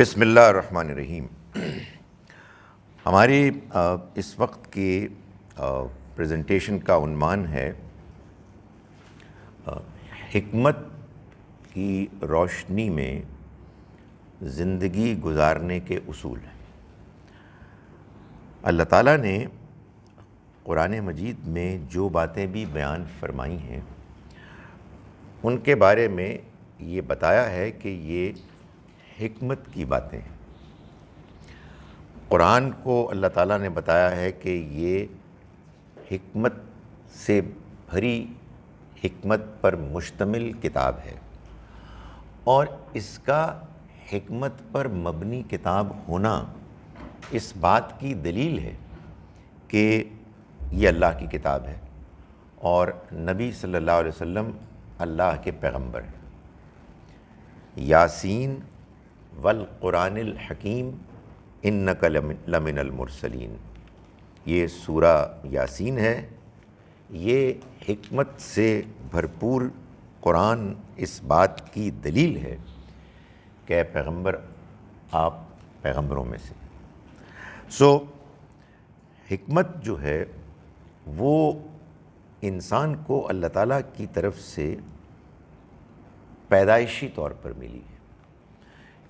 بسم اللہ الرحمن الرحیم۔ ہماری اس وقت کی پریزنٹیشن کا عنوان ہے حکمت کی روشنی میں زندگی گزارنے کے اصول۔ اللہ تعالیٰ نے قرآن مجید میں جو باتیں بھی بیان فرمائی ہیں ان کے بارے میں یہ بتایا ہے کہ یہ حکمت کی باتیں ہیں۔ قرآن کو اللہ تعالیٰ نے بتایا ہے کہ یہ حکمت سے بھری، حکمت پر مشتمل کتاب ہے، اور اس کا حکمت پر مبنی کتاب ہونا اس بات کی دلیل ہے کہ یہ اللہ کی کتاب ہے اور نبی صلی اللہ علیہ وسلم اللہ کے پیغمبر ہیں۔ یاسین والقرآن الحکیم انک لمن المرسلین، یہ سورہ یاسین ہے۔ یہ حکمت سے بھرپور قرآن اس بات کی دلیل ہے کہ اے پیغمبر آپ پیغمبروں میں سے۔ حکمت جو ہے وہ انسان کو اللہ تعالیٰ کی طرف سے پیدائشی طور پر ملی ہے۔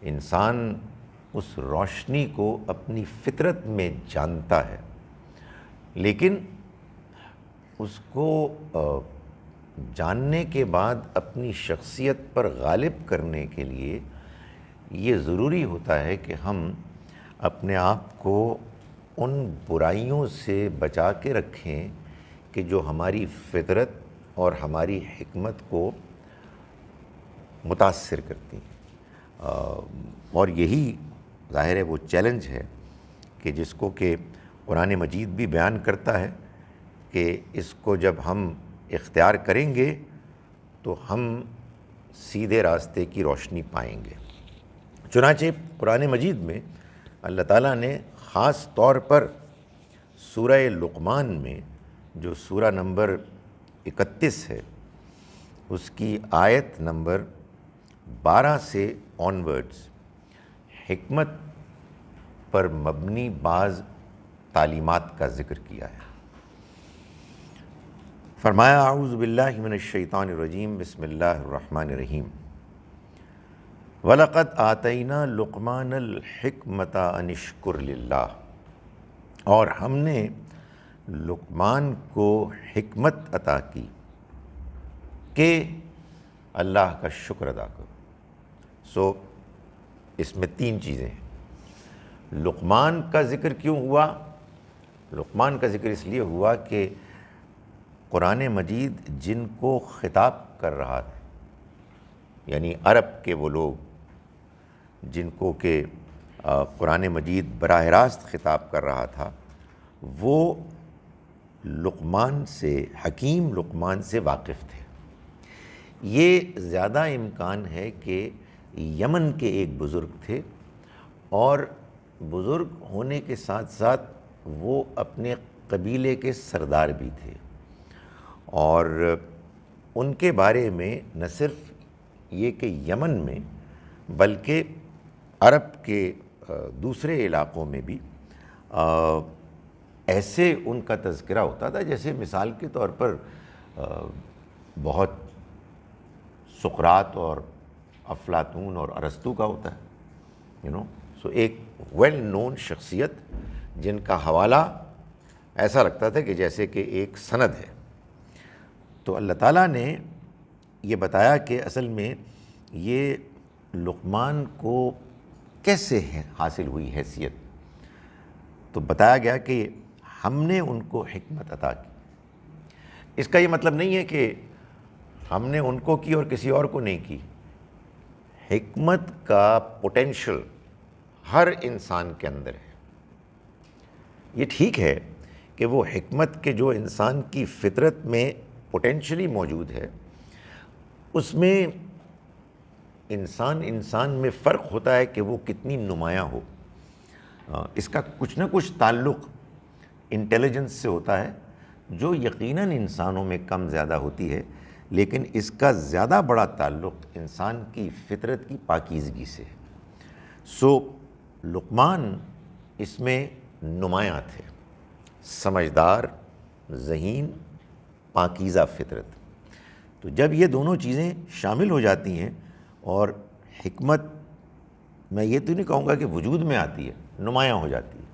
انسان اس روشنی کو اپنی فطرت میں جانتا ہے، لیکن اس کو جاننے کے بعد اپنی شخصیت پر غالب کرنے کے لیے یہ ضروری ہوتا ہے کہ ہم اپنے آپ کو ان برائیوں سے بچا کے رکھیں کہ جو ہماری فطرت اور ہماری حکمت کو متاثر کرتی ہیں۔ اور یہی ظاہر ہے وہ چیلنج ہے کہ جس کو کہ قرآن مجید بھی بیان کرتا ہے کہ اس کو جب ہم اختیار کریں گے تو ہم سیدھے راستے کی روشنی پائیں گے۔ چنانچہ قرآن مجید میں اللہ تعالیٰ نے خاص طور پر سورہ لقمان میں جو سورہ نمبر 31 ہے اس کی آیت نمبر 12 سے آنورڈز حکمت پر مبنی بعض تعلیمات کا ذکر کیا ہے۔ فرمایا اعوذ باللہ من الشیطان الرجیم، بسم اللہ الرحمن الرحیم۔ وَلَقَدْ آتَيْنَا لُقْمَانَ الْحِكْمَةَ أَنِ اشْكُرْ لِلَّهِ، اور ہم نے لقمان کو حکمت عطا کی کہ اللہ کا شکر ادا کرو۔ اس میں تین چیزیں ہیں۔ لقمان کا ذکر کیوں ہوا؟ لقمان کا ذکر اس لیے ہوا کہ قرآن مجید جن کو خطاب کر رہا تھا، یعنی عرب کے وہ لوگ جن کو کہ قرآن مجید براہ راست خطاب کر رہا تھا، وہ لقمان سے، حکیم لقمان سے واقف تھے۔ یہ زیادہ امکان ہے کہ یمن کے ایک بزرگ تھے، اور بزرگ ہونے کے ساتھ ساتھ وہ اپنے قبیلے کے سردار بھی تھے، اور ان کے بارے میں نہ صرف یہ کہ یمن میں بلکہ عرب کے دوسرے علاقوں میں بھی ایسے ان کا تذکرہ ہوتا تھا جیسے مثال کے طور پر بہت سقراط اور افلاطون اور ارسطو کا ہوتا ہے، ایک ویل نون شخصیت جن کا حوالہ ایسا لگتا تھا کہ جیسے کہ ایک سند ہے۔ تو اللہ تعالیٰ نے یہ بتایا کہ اصل میں یہ لقمان کو کیسے حاصل ہوئی حیثیت، تو بتایا گیا کہ ہم نے ان کو حکمت عطا کی۔ اس کا یہ مطلب نہیں ہے کہ ہم نے ان کو کی اور کسی اور کو نہیں کی۔ حکمت کا پوٹینشل ہر انسان کے اندر ہے۔ یہ ٹھیک ہے کہ وہ حکمت کے جو انسان کی فطرت میں پوٹینشلی موجود ہے، اس میں انسان میں فرق ہوتا ہے کہ وہ کتنی نمایاں ہو۔ اس کا کچھ نہ کچھ تعلق انٹیلیجنس سے ہوتا ہے، جو یقیناً انسانوں میں کم زیادہ ہوتی ہے، لیکن اس کا زیادہ بڑا تعلق انسان کی فطرت کی پاکیزگی سے ہے۔ سو لقمان اس میں نمایاں تھے، سمجھدار، ذہین، پاکیزہ فطرت۔ تو جب یہ دونوں چیزیں شامل ہو جاتی ہیں اور حکمت، میں یہ تو نہیں کہوں گا کہ وجود میں آتی ہے، نمایاں ہو جاتی ہے،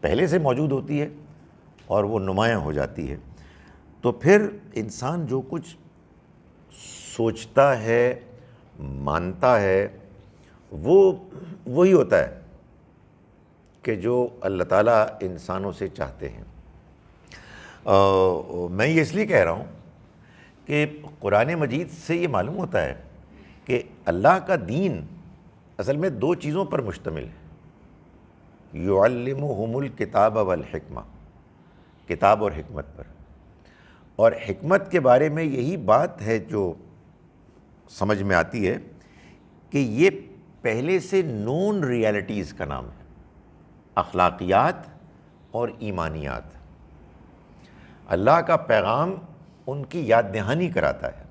پہلے سے موجود ہوتی ہے اور وہ نمایاں ہو جاتی ہے، تو پھر انسان جو کچھ سوچتا ہے، مانتا ہے، وہ وہی ہوتا ہے کہ جو اللہ تعالیٰ انسانوں سے چاہتے ہیں۔ میں یہ اس لیے کہہ رہا ہوں کہ قرآن مجید سے یہ معلوم ہوتا ہے کہ اللہ کا دین اصل میں دو چیزوں پر مشتمل ہے، یعلمہم الکتاب والحکمہ، کتاب اور حکمت پر۔ اور حکمت کے بارے میں یہی بات ہے جو سمجھ میں آتی ہے کہ یہ پہلے سے نون ریالٹیز کا نام ہے، اخلاقیات اور ایمانیات۔ اللہ کا پیغام ان کی یاد دہانی کراتا ہے،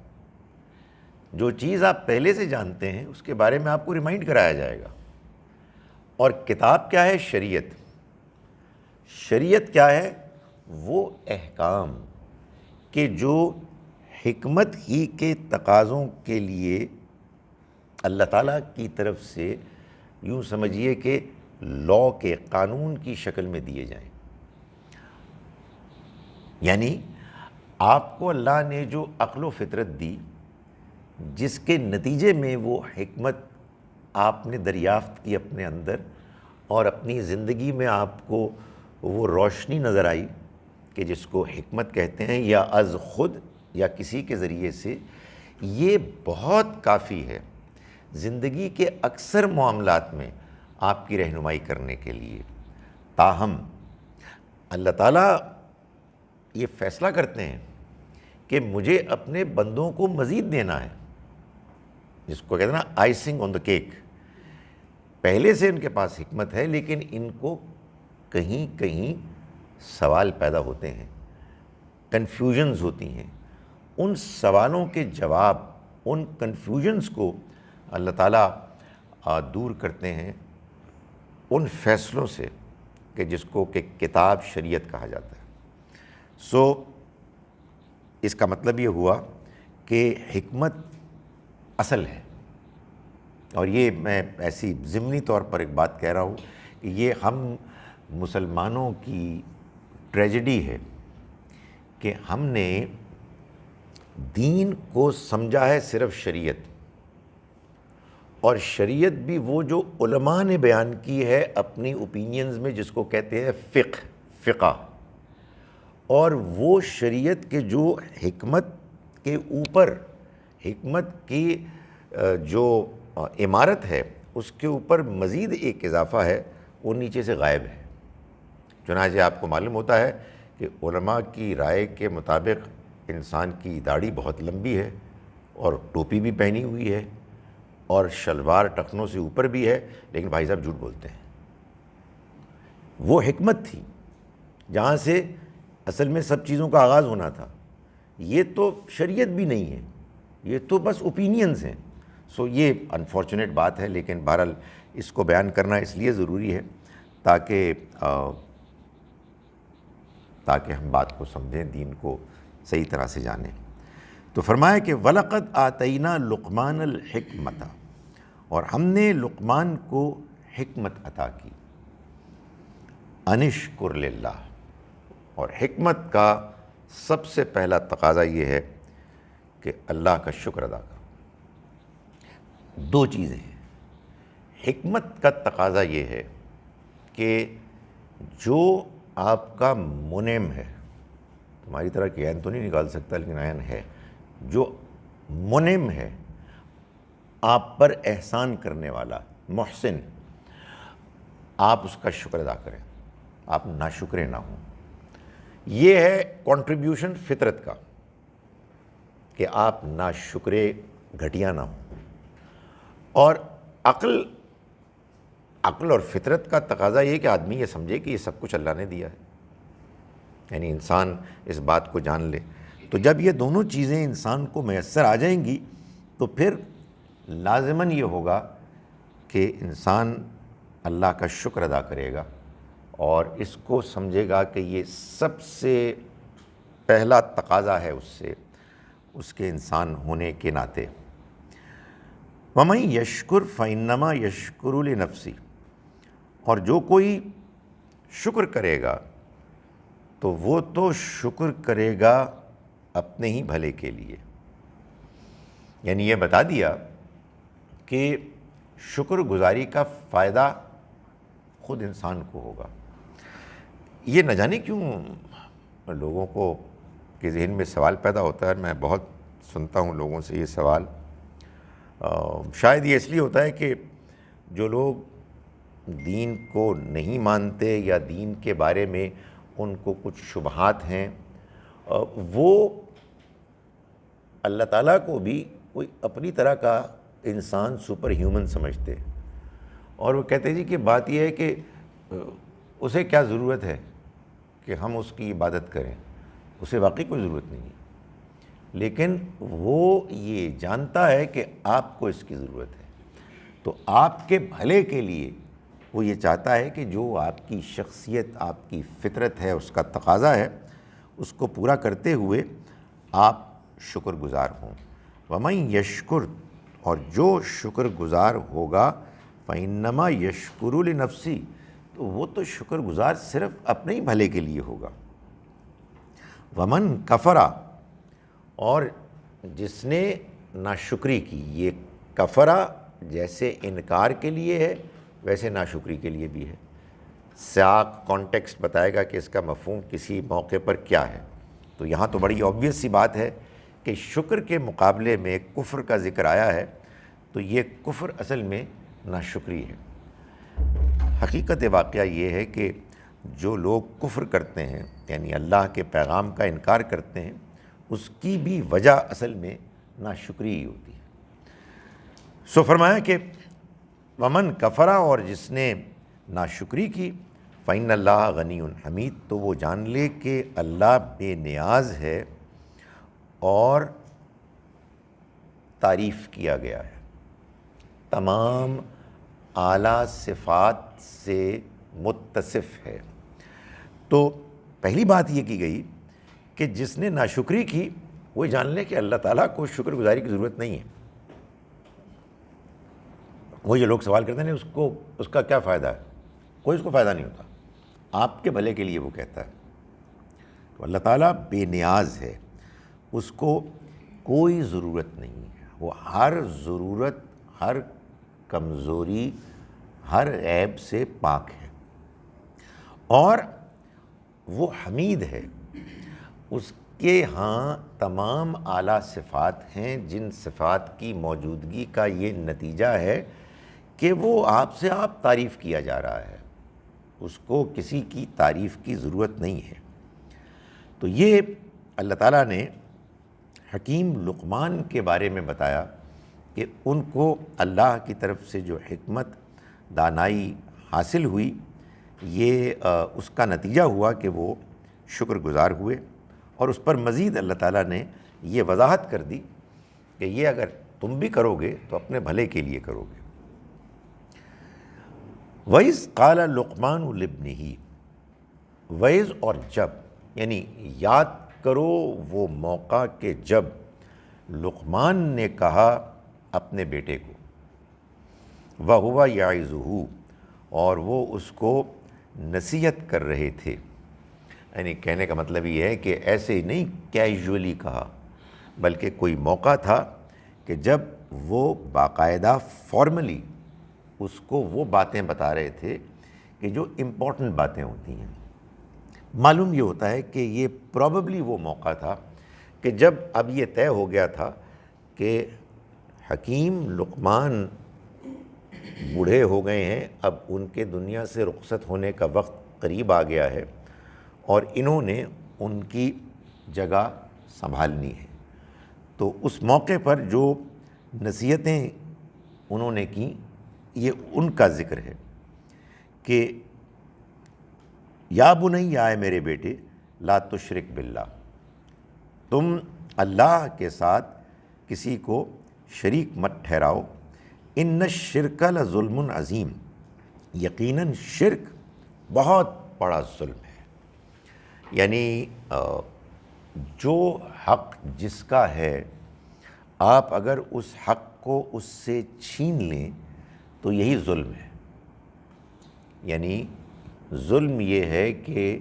جو چیز آپ پہلے سے جانتے ہیں اس کے بارے میں آپ کو ریمائنڈ کرایا جائے گا۔ اور کتاب کیا ہے؟ شریعت۔ شریعت کیا ہے؟ وہ احکام کہ جو حکمت ہی کے تقاضوں کے لیے اللہ تعالیٰ کی طرف سے یوں سمجھیے کہ لاء کے، قانون کی شکل میں دیے جائیں۔ یعنی آپ کو اللہ نے جو عقل و فطرت دی، جس کے نتیجے میں وہ حکمت آپ نے دریافت کی اپنے اندر، اور اپنی زندگی میں آپ کو وہ روشنی نظر آئی کہ جس کو حکمت کہتے ہیں، یا از خود یا کسی کے ذریعے سے، یہ بہت کافی ہے زندگی کے اکثر معاملات میں آپ کی رہنمائی کرنے کے لیے۔ تاہم اللہ تعالیٰ یہ فیصلہ کرتے ہیں کہ مجھے اپنے بندوں کو مزید دینا ہے، جس کو کہتے ہیں نا آئسنگ آن دا کیک۔ پہلے سے ان کے پاس حکمت ہے، لیکن ان کو کہیں کہیں سوال پیدا ہوتے ہیں، کنفیوژنز ہوتی ہیں۔ ان سوالوں کے جواب، ان کنفیوژنز کو اللہ تعالیٰ دور کرتے ہیں ان فیصلوں سے کہ جس کو کہ کتاب شریعت کہا جاتا ہے۔ سو اس کا مطلب یہ ہوا کہ حکمت اصل ہے، اور یہ میں ایسی ضمنی طور پر ایک بات کہہ رہا ہوں کہ یہ ہم مسلمانوں کی ٹریجڈی ہے کہ ہم نے دین کو سمجھا ہے صرف شریعت، اور شریعت بھی وہ جو علماء نے بیان کی ہے اپنی اوپینینز میں، جس کو کہتے ہیں فقہ، اور وہ شریعت کے جو حکمت کے اوپر، حکمت کی جو عمارت ہے اس کے اوپر مزید ایک اضافہ ہے، وہ نیچے سے غائب ہے۔ چنانچہ آپ کو معلوم ہوتا ہے کہ علماء کی رائے کے مطابق انسان کی داڑھی بہت لمبی ہے اور ٹوپی بھی پہنی ہوئی ہے اور شلوار ٹخنوں سے اوپر بھی ہے، لیکن بھائی صاحب جھوٹ بولتے ہیں۔ وہ حکمت تھی جہاں سے اصل میں سب چیزوں کا آغاز ہونا تھا۔ یہ تو شریعت بھی نہیں ہے، یہ تو بس اوپینینز ہیں۔ سو یہ انفارچونیٹ بات ہے، لیکن بہرحال اس کو بیان کرنا اس لیے ضروری ہے تاکہ ہم بات کو سمجھیں، دین کو صحیح طرح سے جانیں۔ تو فرمایا کہ وَلَقَدْ آتَيْنَا لُقْمَانَ الْحِكْمَةَ، اور ہم نے لقمان کو حکمت عطا کی، انشکر للہ۔ اور حکمت کا سب سے پہلا تقاضا یہ ہے کہ اللہ کا شکر ادا کرو۔ دو چیزیں ہیں۔ حکمت کا تقاضا یہ ہے کہ جو آپ کا منعم ہے، تمہاری طرح کہ عین تو نہیں نکال سکتا لیکن عین ہے، جو منعم ہے، آپ پر احسان کرنے والا، محسن، آپ اس کا شکر ادا کریں، آپ ناشکرے نہ ہوں۔ یہ ہے کنٹریبیوشن فطرت کا کہ آپ ناشکرے گھٹیا نہ ہوں۔ اور عقل اور فطرت کا تقاضا یہ کہ آدمی یہ سمجھے کہ یہ سب کچھ اللہ نے دیا ہے، یعنی انسان اس بات کو جان لے۔ تو جب یہ دونوں چیزیں انسان کو میسر آ جائیں گی تو پھر لازماً یہ ہوگا کہ انسان اللہ کا شکر ادا کرے گا اور اس کو سمجھے گا کہ یہ سب سے پہلا تقاضا ہے اس کے انسان ہونے کے ناطے۔ وَمَن یشکر فَإِنَّمَا یشکر لنفسی، اور جو کوئی شکر کرے گا تو وہ تو شکر کرے گا اپنے ہی بھلے کے لیے۔ یعنی یہ بتا دیا کہ شکر گزاری کا فائدہ خود انسان کو ہوگا۔ یہ نہ جانے کیوں لوگوں کو کے ذہن میں سوال پیدا ہوتا ہے، میں بہت سنتا ہوں لوگوں سے یہ سوال، شاید یہ اس لیے ہوتا ہے کہ جو لوگ دین کو نہیں مانتے یا دین کے بارے میں ان کو کچھ شبہات ہیں، وہ اللہ تعالیٰ کو بھی کوئی اپنی طرح کا انسان سپر ہیومن سمجھتے، اور وہ کہتے ہیں جی کہ بات یہ ہے کہ اسے کیا ضرورت ہے کہ ہم اس کی عبادت کریں، اسے واقعی کوئی ضرورت نہیں ہے، لیکن وہ یہ جانتا ہے کہ آپ کو اس کی ضرورت ہے، تو آپ کے بھلے کے لیے وہ یہ چاہتا ہے کہ جو آپ کی شخصیت، آپ کی فطرت ہے، اس کا تقاضا ہے، اس کو پورا کرتے ہوئے آپ شکر گزار ہوں۔ وَمَن یشکر، اور جو شکر گزار ہوگا، فَإِنَّمَا یشکر لنفسی، تو وہ تو شکر گزار صرف اپنے ہی بھلے کے لیے ہوگا۔ وَمَن کفر، اور جس نے ناشکری کی، یہ کفرہ جیسے انکار کے لیے ہے ویسے ناشکری کے لیے بھی ہے، سیاق کانٹیکسٹ بتائے گا کہ اس کا مفہوم کسی موقع پر کیا ہے، تو یہاں تو بڑی آبویس سی بات ہے کہ شکر کے مقابلے میں کفر کا ذکر آیا ہے، تو یہ کفر اصل میں ناشکری ہے۔ حقیقت واقعہ یہ ہے کہ جو لوگ کفر کرتے ہیں، یعنی اللہ کے پیغام کا انکار کرتے ہیں، اس کی بھی وجہ اصل میں ناشکری ہی ہوتی ہے۔ سو فرمایا کہ ومن کفرا، اور جس نے ناشکری کی، فإن اللہ غنی حمید، تو وہ جان لے کہ اللہ بے نیاز ہے اور تعریف کیا گیا ہے، تمام اعلیٰ صفات سے متصف ہے۔ تو پہلی بات یہ کی گئی کہ جس نے ناشکری کی وہ جان لے کہ اللہ تعالیٰ کو شکر گزاری کی ضرورت نہیں ہے۔ وہ جو لوگ سوال کرتے ہیں اس کا کیا فائدہ ہے، کوئی اس کو فائدہ نہیں ہوتا، آپ کے بھلے کے لیے وہ کہتا ہے۔ تو اللہ تعالیٰ بے نیاز ہے، اس کو کوئی ضرورت نہیں ہے، وہ ہر ضرورت، ہر کمزوری، ہر عیب سے پاک ہے، اور وہ حمید ہے، اس کے ہاں تمام اعلیٰ صفات ہیں، جن صفات کی موجودگی کا یہ نتیجہ ہے کہ وہ آپ سے آپ تعریف کیا جا رہا ہے، اس کو کسی کی تعریف کی ضرورت نہیں ہے۔ تو یہ اللہ تعالیٰ نے حکیم لقمان کے بارے میں بتایا کہ ان کو اللہ کی طرف سے جو حکمت، دانائی حاصل ہوئی، یہ اس کا نتیجہ ہوا کہ وہ شکر گزار ہوئے، اور اس پر مزید اللہ تعالیٰ نے یہ وضاحت کر دی کہ یہ اگر تم بھی کرو گے تو اپنے بھلے کے لیے کرو گے۔ وَإِذْ قَالَ لُقْمَانُ لِابْنِهِ، وَإِذْ، اور جب، یعنی یاد کرو وہ موقع کہ جب لقمان نے کہا اپنے بیٹے کو، وَهُوَ يَعِظُهُ، اور وہ اس کو نصیحت کر رہے تھے، یعنی کہنے کا مطلب یہ ہے کہ ایسے ہی نہیں کیجولی کہا، بلکہ کوئی موقع تھا کہ جب وہ باقاعدہ فارملی اس کو وہ باتیں بتا رہے تھے کہ جو امپورٹنٹ باتیں ہوتی ہیں۔ معلوم یہ ہوتا ہے کہ یہ پروبیبلی وہ موقع تھا کہ جب اب یہ طے ہو گیا تھا کہ حکیم لقمان بوڑھے ہو گئے ہیں، اب ان کے دنیا سے رخصت ہونے کا وقت قریب آ گیا ہے، اور انہوں نے ان کی جگہ سنبھالنی ہے۔ تو اس موقع پر جو نصیحتیں انہوں نے کیں، یہ ان کا ذکر ہے کہ یا بنی، اے میرے بیٹے، لا تشرک باللہ، تم اللہ کے ساتھ کسی کو شریک مت ٹھہراؤ، ان الشرک لظلم عظیم، یقیناً شرک بہت بڑا ظلم ہے۔ یعنی جو حق جس کا ہے، آپ اگر اس حق کو اس سے چھین لیں تو یہی ظلم ہے۔ یعنی ظلم یہ ہے کہ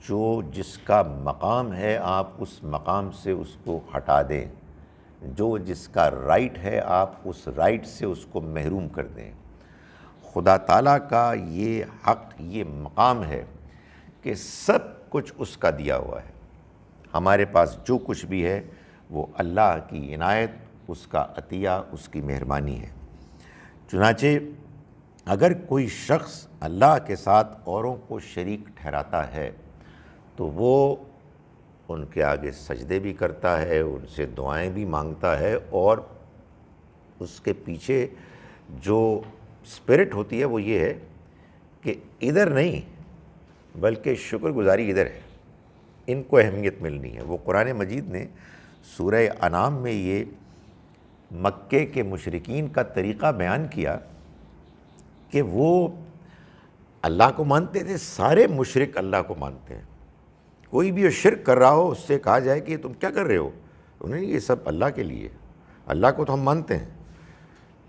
جو جس کا مقام ہے آپ اس مقام سے اس کو ہٹا دیں، جو جس کا رائٹ ہے آپ اس رائٹ سے اس کو محروم کر دیں۔ خدا تعالیٰ کا یہ حق، یہ مقام ہے کہ سب کچھ اس کا دیا ہوا ہے۔ ہمارے پاس جو کچھ بھی ہے وہ اللہ کی عنایت، اس کا عطیہ، اس کی مہربانی ہے۔ چنانچہ اگر کوئی شخص اللہ کے ساتھ اوروں کو شریک ٹھہراتا ہے تو وہ ان کے آگے سجدے بھی کرتا ہے، ان سے دعائیں بھی مانگتا ہے، اور اس کے پیچھے جو اسپرٹ ہوتی ہے وہ یہ ہے کہ ادھر نہیں بلکہ شکر گزاری ادھر ہے، ان کو اہمیت ملنی ہے۔ وہ قرآن مجید نے سورہ انعام میں یہ مکے کے مشرکین کا طریقہ بیان کیا کہ وہ اللہ کو مانتے تھے، سارے مشرک اللہ کو مانتے ہیں۔ کوئی بھی شرک کر رہا ہو اس سے کہا جائے کہ تم کیا کر رہے ہو، انہیں یہ سب اللہ کے لیے، اللہ کو تو ہم مانتے ہیں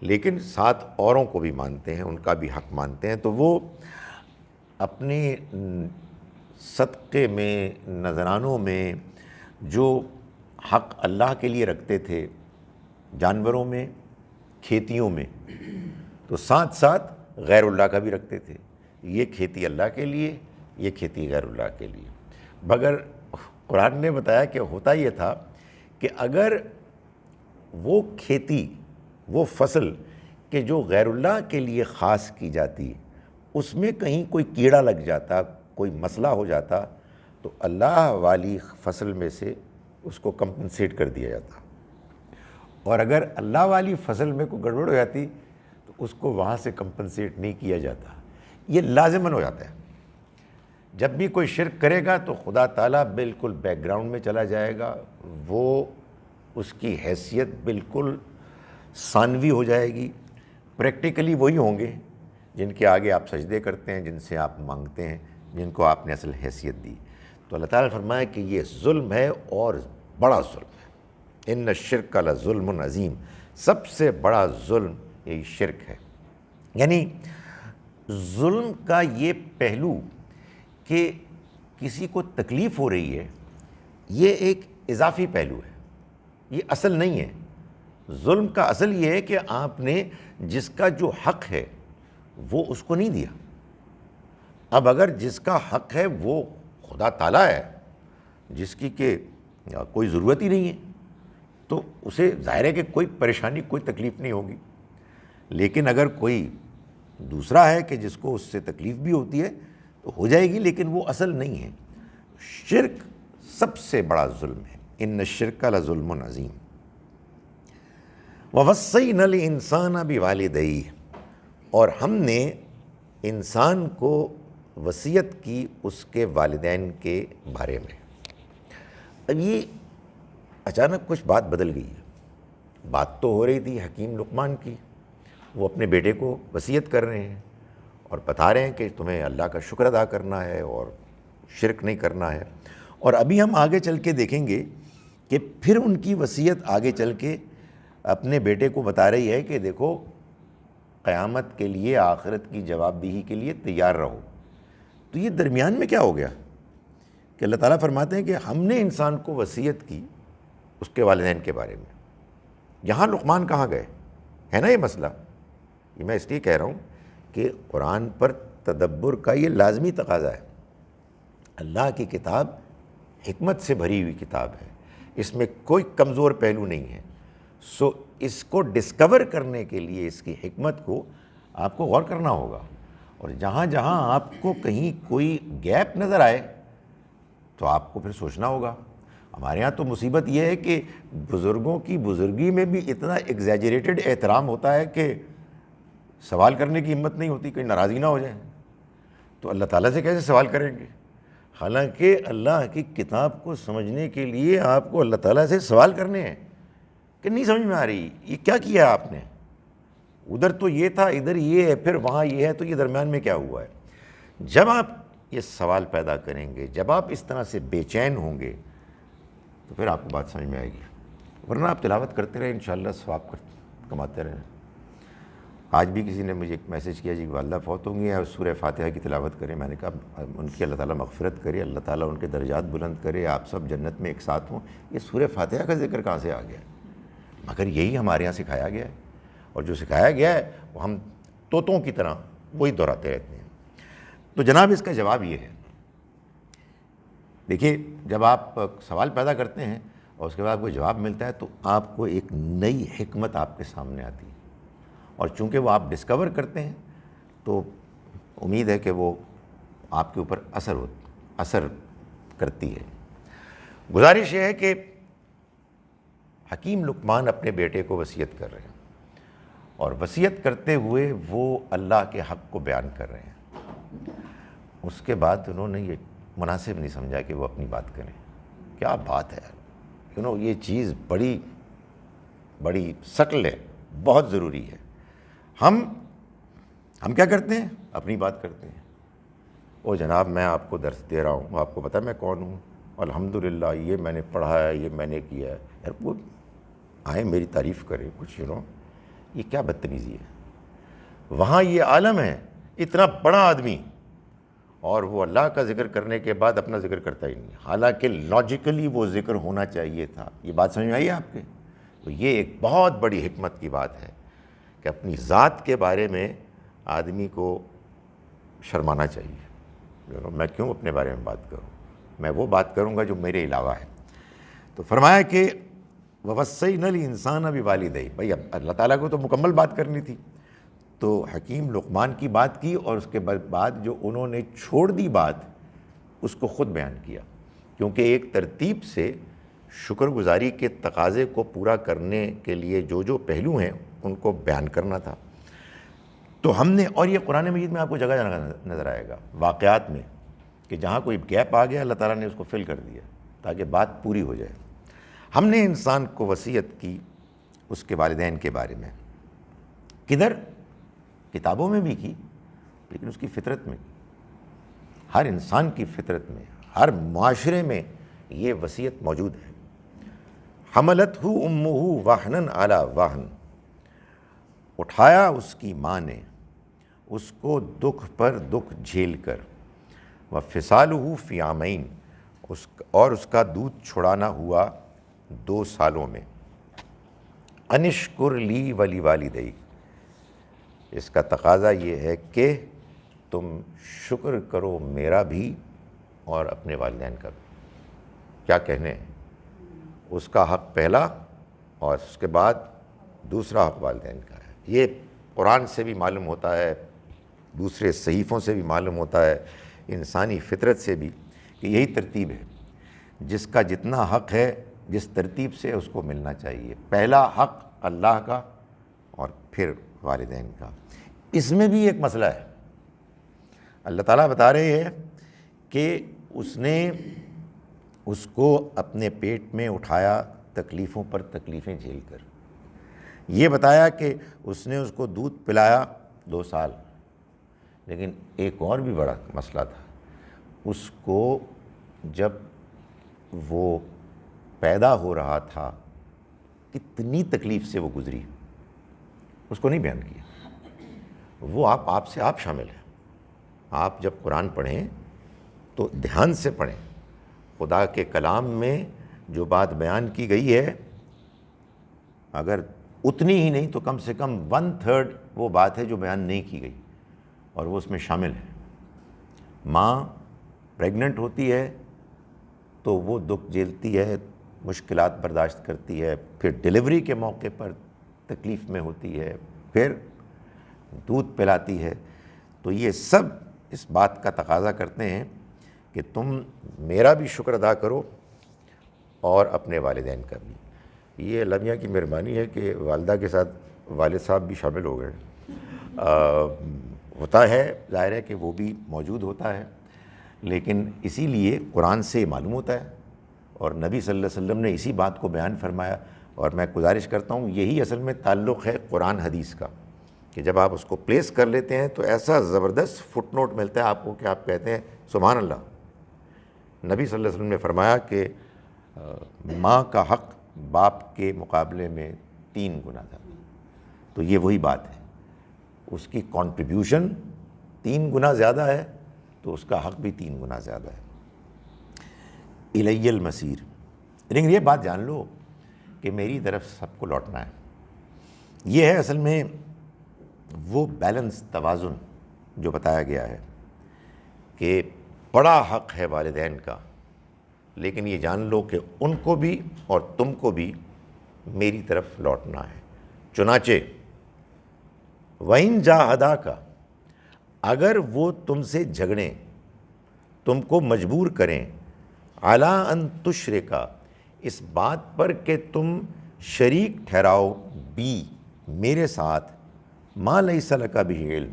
لیکن ساتھ اوروں کو بھی مانتے ہیں، ان کا بھی حق مانتے ہیں۔ تو وہ اپنے صدقے میں، نذرانوں میں جو حق اللہ کے لیے رکھتے تھے، جانوروں میں، کھیتیوں میں، تو ساتھ ساتھ غیر اللہ کا بھی رکھتے تھے۔ یہ کھیتی اللہ کے لیے، یہ کھیتی غیر اللہ کے لیے۔ مگر قرآن نے بتایا کہ ہوتا یہ تھا کہ اگر وہ کھیتی، وہ فصل کہ جو غیر اللہ کے لیے خاص کی جاتی، اس میں کہیں کوئی کیڑا لگ جاتا، کوئی مسئلہ ہو جاتا، تو اللہ والی فصل میں سے اس کو کمپنسیٹ کر دیا جاتا، اور اگر اللہ والی فصل میں کوئی گڑبڑ ہو جاتی تو اس کو وہاں سے کمپنسیٹ نہیں کیا جاتا۔ یہ لازماً ہو جاتا ہے۔ جب بھی کوئی شرک کرے گا تو خدا تعالیٰ بالکل بیک گراؤنڈ میں چلا جائے گا، وہ اس کی حیثیت بالکل ثانوی ہو جائے گی۔ پریکٹیکلی وہی ہوں گے جن کے آگے آپ سجدے کرتے ہیں، جن سے آپ مانگتے ہیں، جن کو آپ نے اصل حیثیت دی۔ تو اللہ تعالیٰ نے فرمایا کہ یہ ظلم ہے اور بڑا ظلم ہے۔ ان الشرک لظلم عظیم، سب سے بڑا ظلم یہی شرک ہے۔ یعنی ظلم کا یہ پہلو کہ کسی کو تکلیف ہو رہی ہے، یہ ایک اضافی پہلو ہے، یہ اصل نہیں ہے۔ ظلم کا اصل یہ ہے کہ آپ نے جس کا جو حق ہے وہ اس کو نہیں دیا۔ اب اگر جس کا حق ہے وہ خدا تعالیٰ ہے، جس کی کہ کوئی ضرورت ہی نہیں ہے، تو اسے ظاہر ہے کہ کوئی پریشانی، کوئی تکلیف نہیں ہوگی۔ لیکن اگر کوئی دوسرا ہے کہ جس کو اس سے تکلیف بھی ہوتی ہے تو ہو جائے گی، لیکن وہ اصل نہیں ہے۔ شرک سب سے بڑا ظلم ہے۔ ان الشرک لظلم عظیم۔ وَوَصَّيْنَا الْإِنسَانَ بِوَالِدَيْهِ، اور ہم نے انسان کو وصیت کی اس کے والدین کے بارے میں۔ اب یہ اچانک کچھ بات بدل گئی ہے۔ بات تو ہو رہی تھی حکیم لقمان کی، وہ اپنے بیٹے کو وصیت کر رہے ہیں اور بتا رہے ہیں کہ تمہیں اللہ کا شکر ادا کرنا ہے اور شرک نہیں کرنا ہے۔ اور ابھی ہم آگے چل کے دیکھیں گے کہ پھر ان کی وصیت آگے چل کے اپنے بیٹے کو بتا رہی ہے کہ دیکھو، قیامت کے لیے، آخرت کی جواب دہی کے لیے تیار رہو۔ تو یہ درمیان میں کیا ہو گیا کہ اللہ تعالیٰ فرماتے ہیں کہ ہم نے انسان کو وصیت کی اس کے والدین کے بارے میں۔ یہاں لقمان کہاں گئے؟ ہے نا یہ مسئلہ؟ یہ میں اس لیے کہہ رہا ہوں کہ قرآن پر تدبر کا یہ لازمی تقاضا ہے۔ اللہ کی کتاب حکمت سے بھری ہوئی کتاب ہے، اس میں کوئی کمزور پہلو نہیں ہے۔ سو اس کو ڈسکور کرنے کے لیے، اس کی حکمت کو آپ کو غور کرنا ہوگا، اور جہاں جہاں آپ کو کہیں کوئی گیپ نظر آئے تو آپ کو پھر سوچنا ہوگا۔ ہمارے ہاں تو مصیبت یہ ہے کہ بزرگوں کی بزرگی میں بھی اتنا ایگزیجریٹڈ احترام ہوتا ہے کہ سوال کرنے کی ہمت نہیں ہوتی، کہیں ناراضی نہ ہو جائے۔ تو اللہ تعالیٰ سے کیسے سوال کریں گے؟ حالانکہ اللہ کی کتاب کو سمجھنے کے لیے آپ کو اللہ تعالیٰ سے سوال کرنے ہیں کہ نہیں سمجھ میں آ رہی، یہ کیا کیا آپ نے؟ ادھر تو یہ تھا، ادھر یہ ہے، پھر وہاں یہ ہے، تو یہ درمیان میں کیا ہوا ہے؟ جب آپ یہ سوال پیدا کریں گے، جب آپ اس طرح سے بے چین ہوں گے، تو پھر آپ کو بات سمجھ میں آئے گی. ورنہ آپ تلاوت کرتے رہیں، انشاءاللہ ثواب کماتے رہیں. آج بھی کسی نے مجھے ایک میسج کیا، جی والدہ فوت ہوں گی اور سورہ فاتحہ کی تلاوت کریں. میں نے کہا ان کی اللہ تعالیٰ مغفرت کرے، اللہ تعالیٰ ان کے درجات بلند کرے، آپ سب جنت میں ایک ساتھ ہوں. یہ سورہ فاتحہ کا ذکر کہاں سے آ گیا؟ مگر یہی ہمارے یہاں سکھایا گیا ہے، اور جو سکھایا گیا ہے وہ ہم طوطوں کی طرح وہی دہراتے رہتے ہیں. تو جناب اس کا جواب یہ ہے، دیکھیے جب آپ سوال پیدا کرتے ہیں اور اس کے بعد کوئی جواب ملتا ہے، تو آپ کو ایک نئی حکمت آپ کے سامنے آتی ہے، اور چونکہ وہ آپ ڈسکور کرتے ہیں تو امید ہے کہ وہ آپ کے اوپر اثر کرتی ہے. گزارش یہ ہے کہ حکیم لقمان اپنے بیٹے کو وصیت کر رہے ہیں، اور وصیت کرتے ہوئے وہ اللہ کے حق کو بیان کر رہے ہیں. اس کے بعد انہوں نے یہ مناسب نہیں سمجھا کہ وہ اپنی بات کریں. کیا بات ہے، یہ چیز بڑی سٹل ہے، بہت ضروری ہے. ہم کیا کرتے ہیں؟ اپنی بات کرتے ہیں. او جناب میں آپ کو درس دے رہا ہوں، آپ کو پتہ میں کون ہوں، الحمدللہ یہ میں نے پڑھا ہے، یہ میں نے کیا ہے. یار وہ آئیں میری تعریف کریں کچھ، یہ کیا بدتمیزی ہے؟ وہاں یہ عالم ہے، اتنا بڑا آدمی، اور وہ اللہ کا ذکر کرنے کے بعد اپنا ذکر کرتا ہی نہیں، حالانکہ لاجیکلی وہ ذکر ہونا چاہیے تھا. یہ بات سمجھ میں آئی آپ کے؟ تو یہ ایک بہت بڑی حکمت کی بات ہے کہ اپنی ذات کے بارے میں آدمی کو شرمانا چاہیے. میں کیوں اپنے بارے میں بات کروں؟ میں وہ بات کروں گا جو میرے علاوہ ہے. تو فرمایا کہ وَوَصَّيْنَا الْإِنسَانَ بِوَالِدَيْهِ. بھائی اب اللہ تعالیٰ کو تو مکمل بات کرنی تھی، تو حکیم لقمان کی بات کی، اور اس کے بعد جو انہوں نے چھوڑ دی بات اس کو خود بیان کیا، کیونکہ ایک ترتیب سے شکر گزاری کے تقاضے کو پورا کرنے کے لیے جو پہلو ہیں ان کو بیان کرنا تھا. تو ہم نے، اور یہ قرآن مجید میں آپ کو جگہ جگہ نظر آئے گا واقعات میں، کہ جہاں کوئی گیپ آ گیا اللہ تعالیٰ نے اس کو فل کر دیا تاکہ بات پوری ہو جائے. ہم نے انسان کو وصیت کی اس کے والدین کے بارے میں، کدھر؟ کتابوں میں بھی کی، لیکن اس کی فطرت میں، ہر انسان کی فطرت میں، ہر معاشرے میں یہ وصیت موجود ہے. حملتہ امہ وہنًا علی وہن. اٹھایا اس کی ماں نے اس کو دکھ پر دکھ جھیل کر. وفصالہ فی عامین. اور اس کا دودھ چھڑانا ہوا 2 سالوں میں. انشکر لی ولی والدیک. اس کا تقاضا یہ ہے کہ تم شکر کرو میرا بھی اور اپنے والدین کا بھی. کیا کہنے ہیں؟ اس کا حق پہلا، اور اس کے بعد دوسرا حق والدین کا ہے. یہ قرآن سے بھی معلوم ہوتا ہے، دوسرے صحیفوں سے بھی معلوم ہوتا ہے، انسانی فطرت سے بھی، کہ یہی ترتیب ہے. جس کا جتنا حق ہے جس ترتیب سے اس کو ملنا چاہیے. پہلا حق اللہ کا اور پھر والدین کا. اس میں بھی ایک مسئلہ ہے. اللہ تعالیٰ بتا رہے ہیں کہ اس نے اس کو اپنے پیٹ میں اٹھایا تکلیفوں پر تکلیفیں جھیل کر. یہ بتایا کہ اس نے اس کو دودھ پلایا 2 سال، لیکن ایک اور بھی بڑا مسئلہ تھا. اس کو جب وہ پیدا ہو رہا تھا کتنی تکلیف سے وہ گزری، اس کو نہیں بیان کیا. وہ آپ سے آپ شامل ہیں. آپ جب قرآن پڑھیں تو دھیان سے پڑھیں. خدا کے کلام میں جو بات بیان کی گئی ہے، اگر اتنی ہی نہیں تو کم سے کم 1/3 وہ بات ہے جو بیان نہیں کی گئی، اور وہ اس میں شامل ہے. ماں پریگننٹ ہوتی ہے تو وہ دکھ جھیلتی ہے، مشکلات برداشت کرتی ہے، پھر ڈیلیوری کے موقع پر تکلیف میں ہوتی ہے، پھر دودھ پلاتی ہے. تو یہ سب اس بات کا تقاضا کرتے ہیں کہ تم میرا بھی شکر ادا کرو اور اپنے والدین کا بھی. یہ اللہ میاں کی مہربانی ہے کہ والدہ کے ساتھ والد صاحب بھی شامل ہو گئے. ہوتا ہے، ظاہر ہے کہ وہ بھی موجود ہوتا ہے، لیکن اسی لیے قرآن سے معلوم ہوتا ہے، اور نبی صلی اللہ علیہ وسلم نے اسی بات کو بیان فرمایا. اور میں گزارش کرتا ہوں یہی اصل میں تعلق ہے قرآن حدیث کا. کہ جب آپ اس کو پلیس کر لیتے ہیں تو ایسا زبردست فٹ نوٹ ملتا ہے آپ کو کہ آپ کہتے ہیں سبحان اللہ. نبی صلی اللہ علیہ وسلم نے فرمایا کہ ماں کا حق باپ کے مقابلے میں 3 گنا زیادہ. تو یہ وہی بات ہے، اس کی کنٹریبیوشن 3 گنا زیادہ ہے تو اس کا حق بھی 3 گنا زیادہ ہے. الی المصیر، لیکن یہ بات جان لو کہ میری طرف سب کو لوٹنا ہے. یہ ہے اصل میں وہ بیلنس، توازن جو بتایا گیا ہے کہ بڑا حق ہے والدین کا، لیکن یہ جان لو کہ ان کو بھی اور تم کو بھی میری طرف لوٹنا ہے. چنانچہ وَإِن جَاهَدَاكَ، اگر وہ تم سے جھگڑیں، تم کو مجبور کریں، عَلَىٰ أَن تُشْرِكَ، اس بات پر کہ تم شریک ٹھہراؤ بھی میرے ساتھ، مَا لَيْسَ لَكَ بِهِ علم،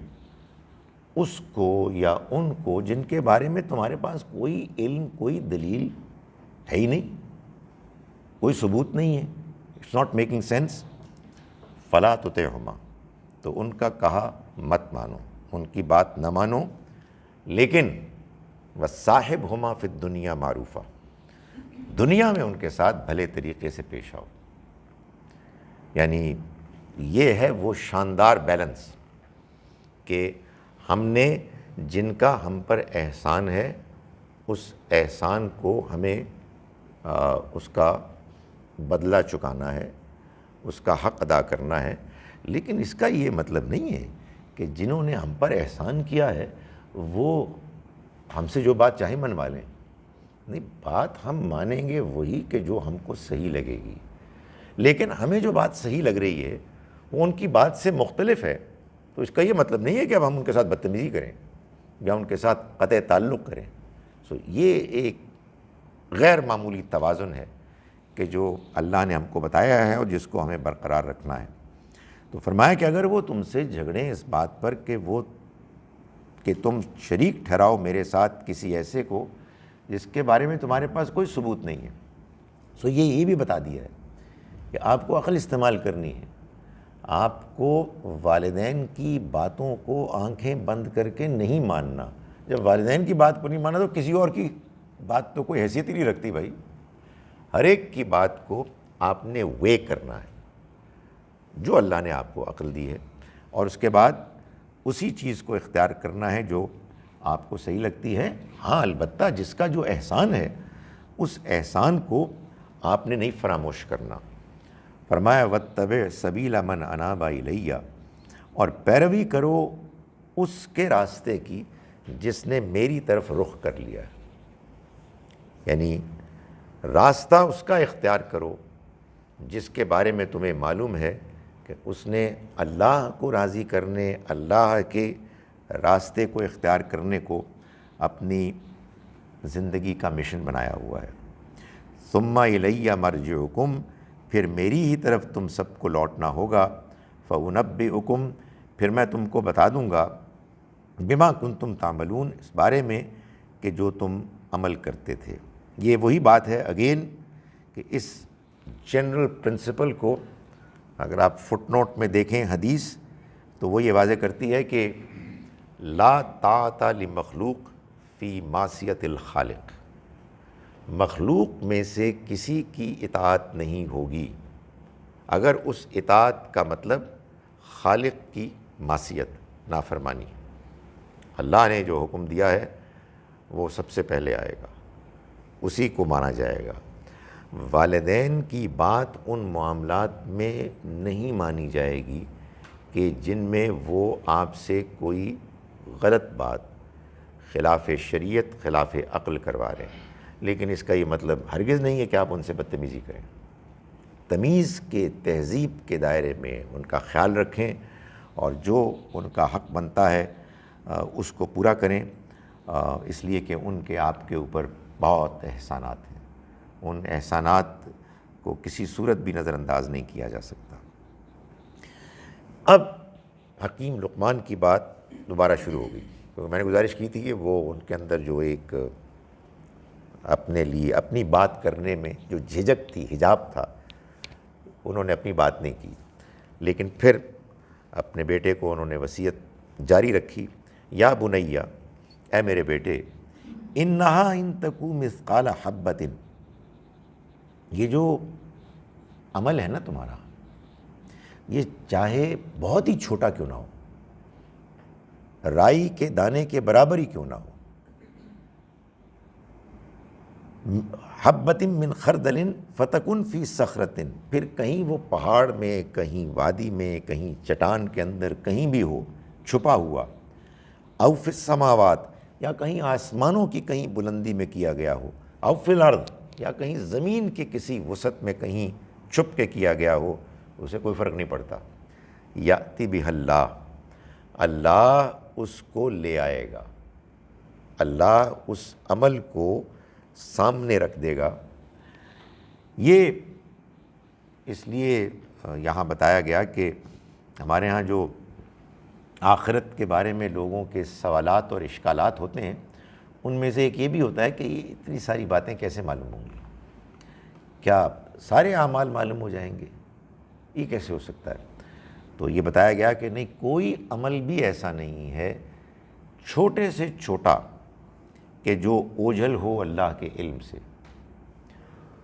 اس کو یا ان کو جن کے بارے میں تمہارے پاس کوئی علم، کوئی دلیل ہے ہی نہیں، کوئی ثبوت نہیں ہے، اٹس ناٹ میکنگ سینس. فلا تطعهما، تو ان کا کہا مت مانو، ان کی بات نہ مانو، لیکن وصاحبہما فی الدنیا معروفا، دنیا میں ان کے ساتھ بھلے طریقے سے پیش آؤ. یعنی یہ ہے وہ شاندار بیلنس کہ ہم نے جن کا ہم پر احسان ہے اس احسان کو ہمیں اس کا بدلہ چکانا ہے، اس کا حق ادا کرنا ہے. لیکن اس کا یہ مطلب نہیں ہے کہ جنہوں نے ہم پر احسان کیا ہے وہ ہم سے جو بات چاہے منوا لیں. نہیں، بات ہم مانیں گے وہی کہ جو ہم کو صحیح لگے گی، لیکن ہمیں جو بات صحیح لگ رہی ہے وہ ان کی بات سے مختلف ہے. تو اس کا یہ مطلب نہیں ہے کہ اب ہم ان کے ساتھ بدتمیزی کریں یا ان کے ساتھ قطع تعلق کریں. یہ ایک غیر معمولی توازن ہے کہ جو اللہ نے ہم کو بتایا ہے اور جس کو ہمیں برقرار رکھنا ہے. تو فرمایا کہ اگر وہ تم سے جھگڑیں اس بات پر کہ تم شریک ٹھہراؤ میرے ساتھ کسی ایسے کو جس کے بارے میں تمہارے پاس کوئی ثبوت نہیں ہے. یہ بھی بتا دیا ہے کہ آپ کو عقل استعمال کرنی ہے، آپ کو والدین کی باتوں کو آنکھیں بند کر کے نہیں ماننا. جب والدین کی بات کو نہیں مانا تو کسی اور کی بات تو کوئی حیثیت ہی نہیں رکھتی بھائی. ہر ایک کی بات کو آپ نے وے کرنا ہے جو اللہ نے آپ کو عقل دی ہے، اور اس کے بعد اسی چیز کو اختیار کرنا ہے جو آپ کو صحیح لگتی ہے. ہاں البتہ جس کا جو احسان ہے اس احسان کو آپ نے نہیں فراموش کرنا. فرمایا واتبع سبیل من اناب الی، اور پیروی کرو اس کے راستے کی جس نے میری طرف رخ کر لیا ہے. یعنی راستہ اس کا اختیار کرو جس کے بارے میں تمہیں معلوم ہے کہ اس نے اللہ کو راضی کرنے، اللہ کے راستے کو اختیار کرنے کو اپنی زندگی کا مشن بنایا ہوا ہے. ثم الی مرجعکم، پھر میری ہی طرف تم سب کو لوٹنا ہوگا. فانبئکم، پھر میں تم کو بتا دوں گا. بما کنتم تعملون، اس بارے میں کہ جو تم عمل کرتے تھے. یہ وہی بات ہے اگین کہ اس جنرل پرنسپل کو اگر آپ فٹ نوٹ میں دیکھیں حدیث تو وہ یہ واضح کرتی ہے کہ لا طاعت لمخلوق فی معصیت الخالق، مخلوق میں سے کسی کی اطاعت نہیں ہوگی اگر اس اطاعت کا مطلب خالق کی معصیت، نافرمانی. اللہ نے جو حکم دیا ہے وہ سب سے پہلے آئے گا، اسی کو مانا جائے گا. والدین کی بات ان معاملات میں نہیں مانی جائے گی کہ جن میں وہ آپ سے کوئی غلط بات خلاف شریعت، خلاف عقل کروا رہے ہیں. لیکن اس کا یہ مطلب ہرگز نہیں ہے کہ آپ ان سے بدتمیزی کریں. تمیز کے، تہذیب کے دائرے میں ان کا خیال رکھیں اور جو ان کا حق بنتا ہے اس کو پورا کریں، اس لیے کہ ان کے آپ کے اوپر بہت احسانات ہیں. ان احسانات کو کسی صورت بھی نظر انداز نہیں کیا جا سکتا. اب حکیم لقمان کی بات دوبارہ شروع ہو گئی. تو میں نے گزارش کی تھی کہ وہ ان کے اندر جو ایک اپنے لیے اپنی بات کرنے میں جو جھجک تھی، حجاب تھا، انہوں نے اپنی بات نہیں کی. لیکن پھر اپنے بیٹے کو انہوں نے وصیت جاری رکھی، یا بنیا، اے میرے بیٹے، انہا ان تکو مثقال حبۃ، یہ جو عمل ہے نا تمہارا، یہ چاہے بہت ہی چھوٹا کیوں نہ ہو، رائی کے دانے کے برابر ہی کیوں نہ ہو، حبۃ من خردل فتکن فی صخرۃ، پھر کہیں وہ پہاڑ میں، کہیں وادی میں، کہیں چٹان کے اندر، کہیں بھی ہو چھپا ہوا، او فی السماوات، یا کہیں آسمانوں کی کہیں بلندی میں کیا گیا ہو، او فی الارض، یا کہیں زمین کے کسی وسعت میں کہیں چھپ کے کیا گیا ہو، اسے کوئی فرق نہیں پڑتا، یأتی بہ اللہ، اللہ اس کو لے آئے گا، اللہ اس عمل کو سامنے رکھ دے گا۔ یہ اس لیے یہاں بتایا گیا کہ ہمارے ہاں جو آخرت کے بارے میں لوگوں کے سوالات اور اشکالات ہوتے ہیں، ان میں سے ایک یہ بھی ہوتا ہے کہ یہ اتنی ساری باتیں کیسے معلوم ہوں گی، کیا سارے اعمال معلوم ہو جائیں گے، یہ کیسے ہو سکتا ہے؟ تو یہ بتایا گیا کہ نہیں، کوئی عمل بھی ایسا نہیں ہے چھوٹے سے چھوٹا کہ جو اوجھل ہو اللہ کے علم سے۔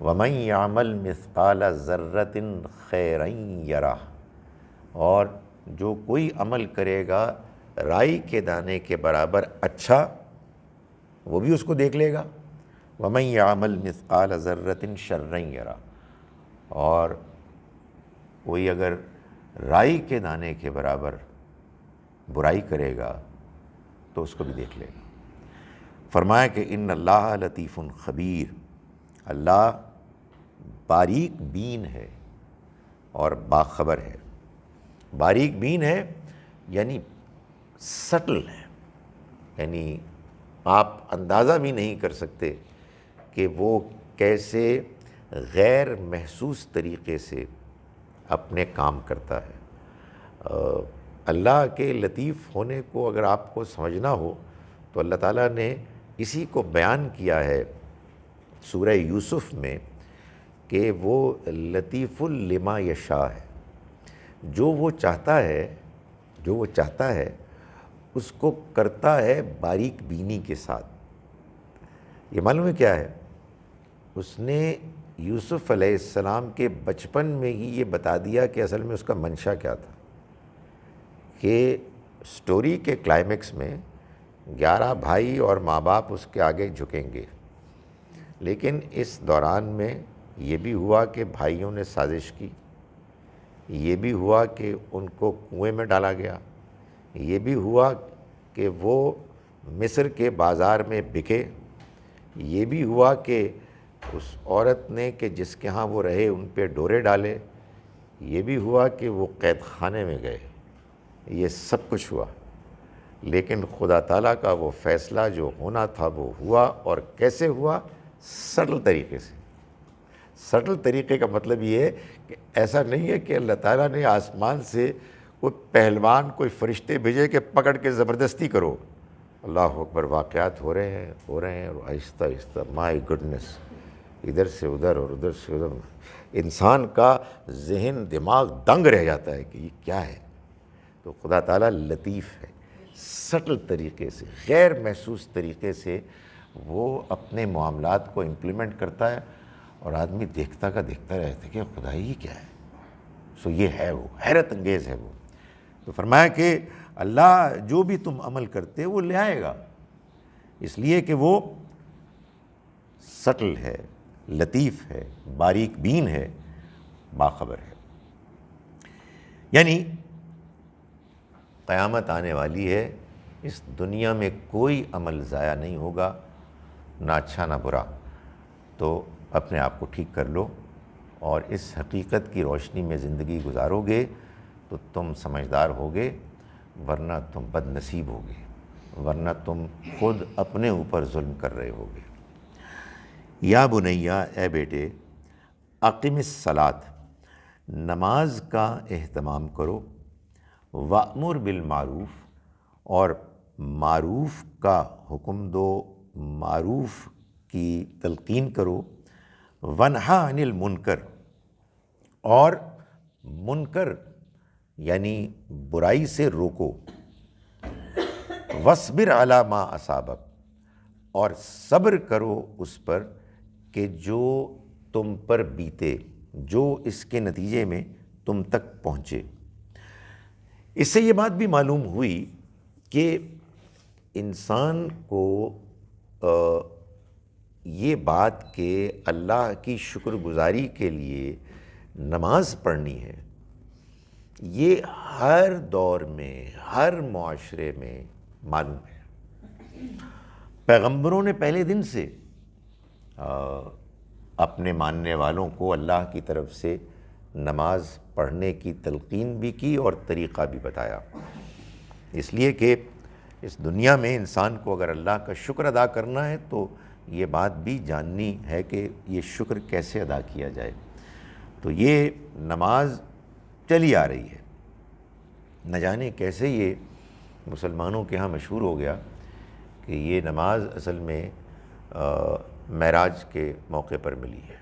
وَمَن يَعْمَلْ مِثْقَالَ ذَرَّةٍ خَيْرًا يَرَهُ، اور جو کوئی عمل کرے گا رائی کے دانے کے برابر اچھا، وہ بھی اس کو دیکھ لے گا۔ وَمَن يَعْمَلْ مِثْقَالَ ذَرَّةٍ شَرًّا يَرَهُ، اور کوئی اگر رائی کے دانے کے برابر برائی کرے گا تو اس کو بھی دیکھ لے گا۔ فرمایا کہ ان اللہ لطیف خبیر، اللہ باریک بین ہے اور باخبر ہے۔ باریک بین ہے یعنی سٹل ہے، یعنی آپ اندازہ بھی نہیں کر سکتے کہ وہ کیسے غیر محسوس طریقے سے اپنے کام کرتا ہے۔ اللہ کے لطیف ہونے کو اگر آپ کو سمجھنا ہو تو اللہ تعالیٰ نے اسی کو بیان کیا ہے سورہ یوسف میں کہ وہ لطیف لما یشاء ہے، جو وہ چاہتا ہے اس کو کرتا ہے باریک بینی کے ساتھ۔ یہ معلوم ہے کیا ہے؟ اس نے یوسف علیہ السلام کے بچپن میں ہی یہ بتا دیا کہ اصل میں اس کا منشا کیا تھا، کہ سٹوری کے کلائمیکس میں 11 بھائی اور ماں باپ اس کے آگے جھکیں گے، لیکن اس دوران میں یہ بھی ہوا کہ بھائیوں نے سازش کی، یہ بھی ہوا کہ ان کو کنویں میں ڈالا گیا، یہ بھی ہوا کہ وہ مصر کے بازار میں بکے، یہ بھی ہوا کہ اس عورت نے کہ جس کے ہاں وہ رہے ان پہ ڈورے ڈالے، یہ بھی ہوا کہ وہ قید خانے میں گئے، یہ سب کچھ ہوا، لیکن خدا تعالیٰ کا وہ فیصلہ جو ہونا تھا وہ ہوا، اور کیسے ہوا؟ سٹل طریقے سے۔ سٹل طریقے کا مطلب یہ ہے کہ ایسا نہیں ہے کہ اللہ تعالیٰ نے آسمان سے کوئی پہلوان، کوئی فرشتے بھیجے کہ پکڑ کے زبردستی کرو۔ اللہ اکبر، واقعات ہو رہے ہیں اور آہستہ آہستہ، مائی گڈنس، ادھر سے ادھر اور ادھر سے ادھر، انسان کا ذہن دماغ دنگ رہ جاتا ہے کہ یہ کیا ہے۔ تو خدا تعالیٰ لطیف ہے، سٹل طریقے سے، غیر محسوس طریقے سے وہ اپنے معاملات کو امپلیمنٹ کرتا ہے، اور آدمی دیکھتا رہتا ہے کہ خدا ہی کیا ہے۔ سو یہ ہے، وہ حیرت انگیز ہے وہ۔ تو فرمایا کہ اللہ جو بھی تم عمل کرتے وہ لے آئے گا، اس لیے کہ وہ سٹل ہے، لطیف ہے، باریک بین ہے، باخبر ہے۔ یعنی قیامت آنے والی ہے، اس دنیا میں کوئی عمل ضائع نہیں ہوگا، نہ اچھا نہ برا۔ تو اپنے آپ کو ٹھیک کر لو، اور اس حقیقت کی روشنی میں زندگی گزارو گے تو تم سمجھدار ہوگے، ورنہ تم بد نصیب ہوگے، ورنہ تم خود اپنے اوپر ظلم کر رہے ہوگے۔ یا بنیا، اے بیٹے، اقم الصلاۃ، نماز کا اہتمام کرو، وأمر بالمعروف، اور معروف کا حکم دو، معروف کی تلقین کرو، ونہا عن المنکر، اور منکر یعنی برائی سے روکو، وَاصْبِرْ عَلَىٰ مَا أَصَابَكَ، اور صبر کرو اس پر کہ جو تم پر بیتے، جو اس کے نتیجے میں تم تک پہنچے۔ اس سے یہ بات بھی معلوم ہوئی کہ انسان کو یہ بات کہ اللہ کی شکر گزاری کے لیے نماز پڑھنی ہے، یہ ہر دور میں، ہر معاشرے میں معلوم ہے۔ پیغمبروں نے پہلے دن سے اپنے ماننے والوں کو اللہ کی طرف سے نماز پڑھنے کی تلقین بھی کی اور طریقہ بھی بتایا، اس لیے کہ اس دنیا میں انسان کو اگر اللہ کا شکر ادا کرنا ہے تو یہ بات بھی جاننی ہے کہ یہ شکر کیسے ادا کیا جائے۔ تو یہ نماز چلی آ رہی ہے، نہ جانے کیسے یہ مسلمانوں کے ہاں مشہور ہو گیا کہ یہ نماز اصل میں معراج کے موقع پر ملی ہے۔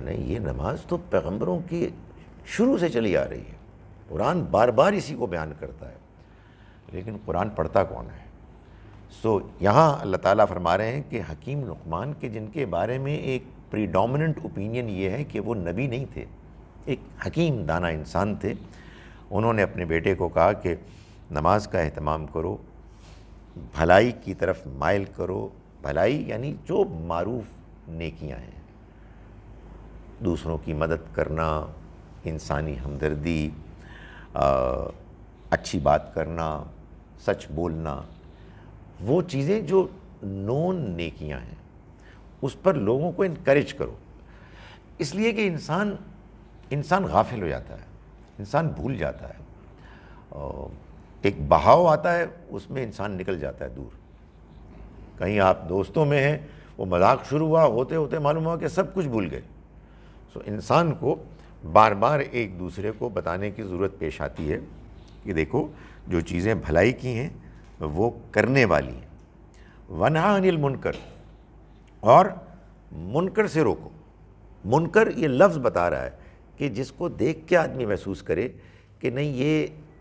نہیں، یہ نماز تو پیغمبروں کی شروع سے چلی آ رہی ہے، قرآن بار بار اسی کو بیان کرتا ہے، لیکن قرآن پڑھتا کون ہے؟ یہاں اللہ تعالیٰ فرما رہے ہیں کہ حکیم لقمان کے جن کے بارے میں ایک پریڈومیننٹ اوپینین یہ ہے کہ وہ نبی نہیں تھے، ایک حکیم دانا انسان تھے، انہوں نے اپنے بیٹے کو کہا کہ نماز کا اہتمام کرو، بھلائی کی طرف مائل کرو۔ بھلائی یعنی جو معروف نیکیاں ہیں، دوسروں کی مدد کرنا، انسانی ہمدردی، اچھی بات کرنا، سچ بولنا، وہ چیزیں جو نون نیکیاں ہیں اس پر لوگوں کو انکریج کرو، اس لیے کہ انسان غافل ہو جاتا ہے، انسان بھول جاتا ہے، ایک بہاؤ آتا ہے اس میں انسان نکل جاتا ہے دور۔ کہیں آپ دوستوں میں ہیں، وہ مذاق شروع ہوا، ہوتے ہوتے معلوم ہوا کہ سب کچھ بھول گئے۔ انسان کو بار بار ایک دوسرے کو بتانے کی ضرورت پیش آتی ہے کہ دیکھو جو چیزیں بھلائی کی ہیں وہ کرنے والی ہیں۔ وَنْهَا عَنِ الْمُنْكَرِ، اور منکر سے روکو۔ منکر یہ لفظ بتا رہا ہے کہ جس کو دیکھ کے آدمی محسوس کرے کہ نہیں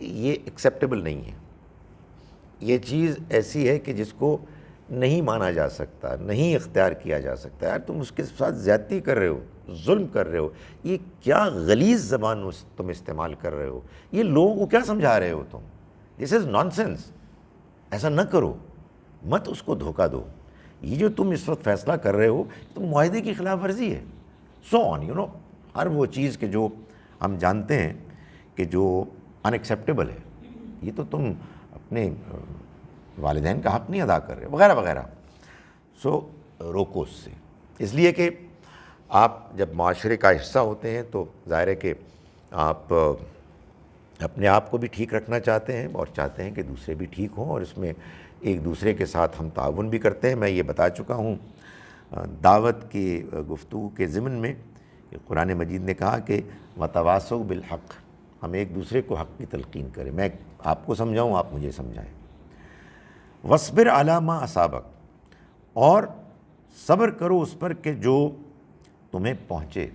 یہ ایکسیپٹیبل نہیں ہے، یہ چیز ایسی ہے کہ جس کو نہیں مانا جا سکتا، نہیں اختیار کیا جا سکتا۔ یار تم اس کے ساتھ زیادتی کر رہے ہو، ظلم کر رہے ہو، یہ کیا غلیظ زبان تم استعمال کر رہے ہو، یہ لوگوں کو کیا سمجھا رہے ہو تم، دس از نانسنس، ایسا نہ کرو، مت اس کو دھوکہ دو، یہ جو تم اس وقت فیصلہ کر رہے ہو تو معاہدے کی خلاف ورزی ہے، سو آن ہر وہ چیز کہ جو ہم جانتے ہیں کہ جو ان ایکسیپٹیبل ہے، یہ تو تم اپنے والدین کا حق نہیں ادا کر رہے، وغیرہ وغیرہ۔ روکو اس سے، اس لیے کہ آپ جب معاشرے کا حصہ ہوتے ہیں تو ظاہر ہے کہ آپ اپنے آپ کو بھی ٹھیک رکھنا چاہتے ہیں اور چاہتے ہیں کہ دوسرے بھی ٹھیک ہوں، اور اس میں ایک دوسرے کے ساتھ ہم تعاون بھی کرتے ہیں۔ میں یہ بتا چکا ہوں دعوت کی گفتگو کے ضمن میں کہ قرآن مجید نے کہا کہ وَتَوَاصَوْا بِالْحَقِّ، ہم ایک دوسرے کو حق کی تلقین کریں، میں آپ کو سمجھاؤں، آپ مجھے سمجھائیں۔ وَاصْبِرْ عَلَىٰ مَا أَصَابَكَ، اور صبر کرو اس پر کہ جو تمہیں پہنچے،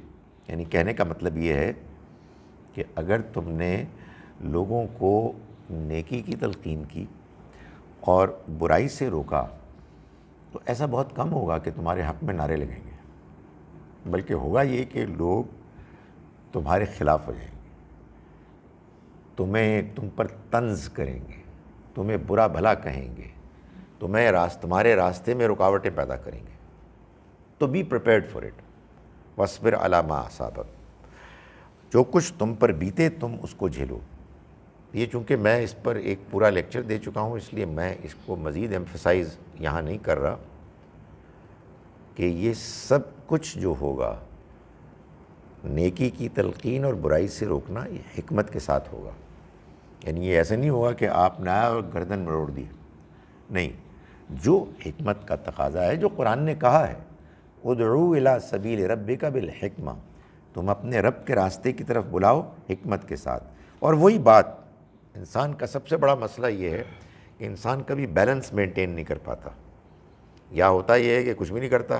یعنی کہنے کا مطلب یہ ہے کہ اگر تم نے لوگوں کو نیکی کی تلقین کی اور برائی سے روکا تو ایسا بہت کم ہوگا کہ تمہارے حق میں نعرے لگیں گے، بلکہ ہوگا یہ کہ لوگ تمہارے خلاف ہو جائیں گے، تم پر طنز کریں گے، تمہیں برا بھلا کہیں گے، تمہارے راستے میں رکاوٹیں پیدا کریں گے۔ تو بی پریپیئرڈ فار اٹ، وَاصْبِرْ عَلَىٰ مَا أَصَابَكَ، جو کچھ تم پر بیتے تم اس کو جھیلو۔ یہ چونکہ میں اس پر ایک پورا لیکچر دے چکا ہوں، اس لیے میں اس کو مزید ایمفسائز یہاں نہیں کر رہا کہ یہ سب کچھ جو ہوگا، نیکی کی تلقین اور برائی سے روکنا، یہ حکمت کے ساتھ ہوگا۔ یعنی یہ ایسے نہیں ہوگا کہ آپ نے آیا اور گردن مروڑ دی، نہیں، جو حکمت کا تقاضا ہے، جو قرآن نے کہا ہے ادعو الی سبیل ربک بالحکمہ، تم اپنے رب کے راستے کی طرف بلاؤ حکمت کے ساتھ۔ اور وہی بات، انسان کا سب سے بڑا مسئلہ یہ ہے کہ انسان کبھی بیلنس مینٹین نہیں کر پاتا، یا ہوتا یہ ہے کہ کچھ بھی نہیں کرتا،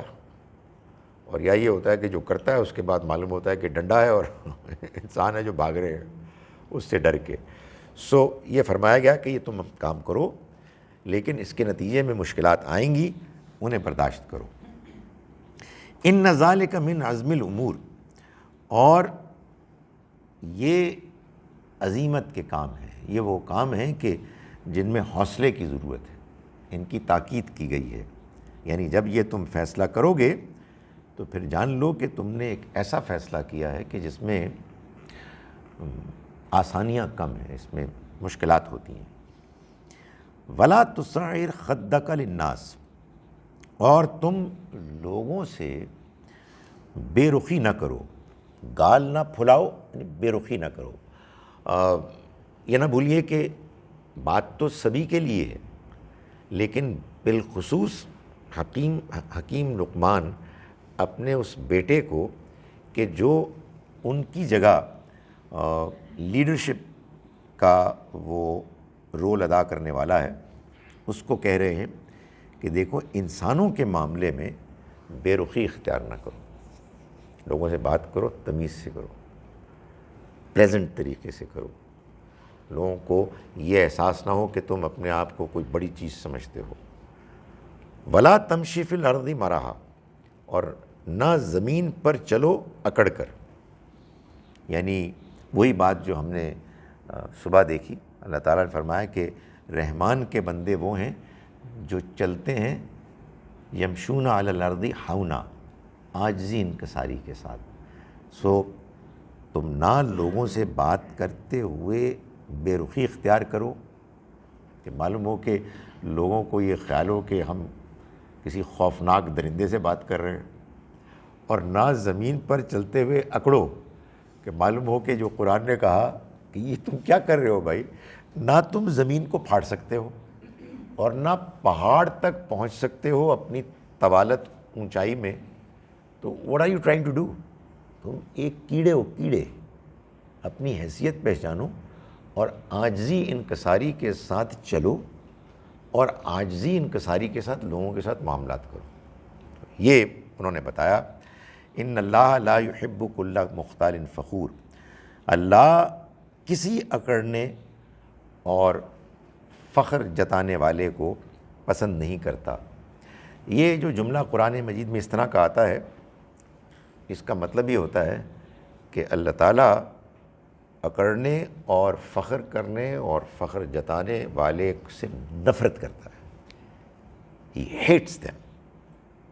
اور یا یہ ہوتا ہے کہ جو کرتا ہے اس کے بعد معلوم ہوتا ہے کہ ڈنڈا ہے اور انسان ہے جو بھاگ رہے ہیں، اس سے ڈر کے. سو یہ فرمایا گیا کہ یہ تم کام کرو، لیکن اس کے نتیجے میں مشکلات آئیں گی، انہیں برداشت کرو. ان ذالک من عزم الامور، اور یہ عزیمت کے کام ہیں، یہ وہ کام ہیں کہ جن میں حوصلے کی ضرورت ہے، ان کی تاکید کی گئی ہے. یعنی جب یہ تم فیصلہ کرو گے تو پھر جان لو کہ تم نے ایک ایسا فیصلہ کیا ہے کہ جس میں آسانیاں کم ہیں، اس میں مشکلات ہوتی ہیں. ولا تصعر خدک للناس، اور تم لوگوں سے بے رخی نہ کرو، گال نہ پھلاؤ، یعنی بے رخی نہ کرو. یہ نہ بھولیے کہ بات تو سبھی کے لیے ہے، لیکن بالخصوص حکیم لقمان اپنے اس بیٹے کو کہ جو ان کی جگہ لیڈرشپ کا وہ رول ادا کرنے والا ہے، اس کو کہہ رہے ہیں کہ دیکھو انسانوں کے معاملے میں بے رخی اختیار نہ کرو، لوگوں سے بات کرو، تمیز سے کرو، پلیزنٹ طریقے سے کرو. لوگوں کو یہ احساس نہ ہو کہ تم اپنے آپ کو کوئی بڑی چیز سمجھتے ہو. ولا تمشی فی الارض مرحا، اور نہ زمین پر چلو اکڑ کر. یعنی وہی بات جو ہم نے صبح دیکھی، اللہ تعالیٰ نے فرمایا کہ رحمان کے بندے وہ ہیں جو چلتے ہیں یمشون علی الارض ہونا، عاجزی انکساری کے ساتھ. سو تم نہ لوگوں سے بات کرتے ہوئے بے رخی اختیار کرو کہ معلوم ہو کہ لوگوں کو یہ خیال ہو کہ ہم کسی خوفناک درندے سے بات کر رہے ہیں، اور نہ زمین پر چلتے ہوئے اکڑو کہ معلوم ہو کہ جو قرآن نے کہا کہ یہ تم کیا کر رہے ہو بھائی، نہ تم زمین کو پھاڑ سکتے ہو اور نہ پہاڑ تک پہنچ سکتے ہو اپنی طوالت اونچائی میں. تو what are you trying to do؟ تم ایک کیڑے ہو، کیڑے. اپنی حیثیت پہچانو اور عاجزی انکساری کے ساتھ چلو، اور عاجزی انکساری کے ساتھ لوگوں کے ساتھ معاملات کرو. یہ انہوں نے بتایا. ان اللہ لا يحب كل مختال فخور، اللہ کسی اکڑنے اور فخر جتانے والے کو پسند نہیں کرتا. یہ جو جملہ قرآن مجید میں اس طرح کا آتا ہے، اس کا مطلب یہ ہوتا ہے کہ اللہ تعالیٰ اکڑنے اور فخر کرنے اور فخر جتانے والے سے نفرت کرتا ہے. He hates them،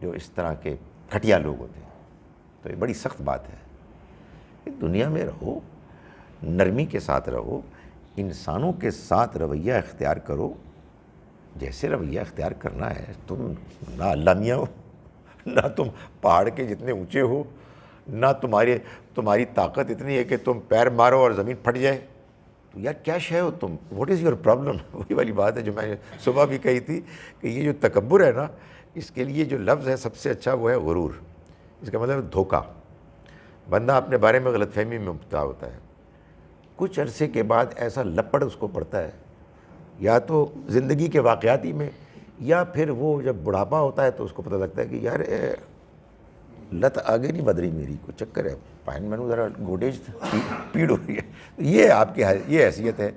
جو اس طرح کے گھٹیا لوگ ہوتے ہیں. تو یہ بڑی سخت بات ہے کہ دنیا میں رہو، نرمی کے ساتھ رہو، انسانوں کے ساتھ رویہ اختیار کرو جیسے رویہ اختیار کرنا ہے. تم نہ اللہ میاں ہو، نہ تم پہاڑ کے جتنے اونچے ہو، نہ تمہاری طاقت اتنی ہے کہ تم پیر مارو اور زمین پھٹ جائے. تو یار کیا شے ہو تم؟ What is your problem? وہی والی بات ہے جو میں نے صبح بھی کہی تھی کہ یہ جو تکبر ہے نا، اس کے لیے جو لفظ ہے سب سے اچھا وہ ہے غرور. اس کا مطلب دھوکہ. بندہ اپنے بارے میں غلط فہمی میں مبتلا ہوتا ہے، کچھ عرصے کے بعد ایسا لپڑ اس کو پڑتا ہے، یا تو زندگی کے واقعاتی میں، یا پھر وہ جب بڑھاپا ہوتا ہے تو اس کو پتہ لگتا ہے کہ یار لت آگے نہیں بدری میری، کوئی چکر ہے، پائن میں ذرا گوڈیج پیڑ ہو رہی ہے. یہ آپ کی یہ حیثیت ہے.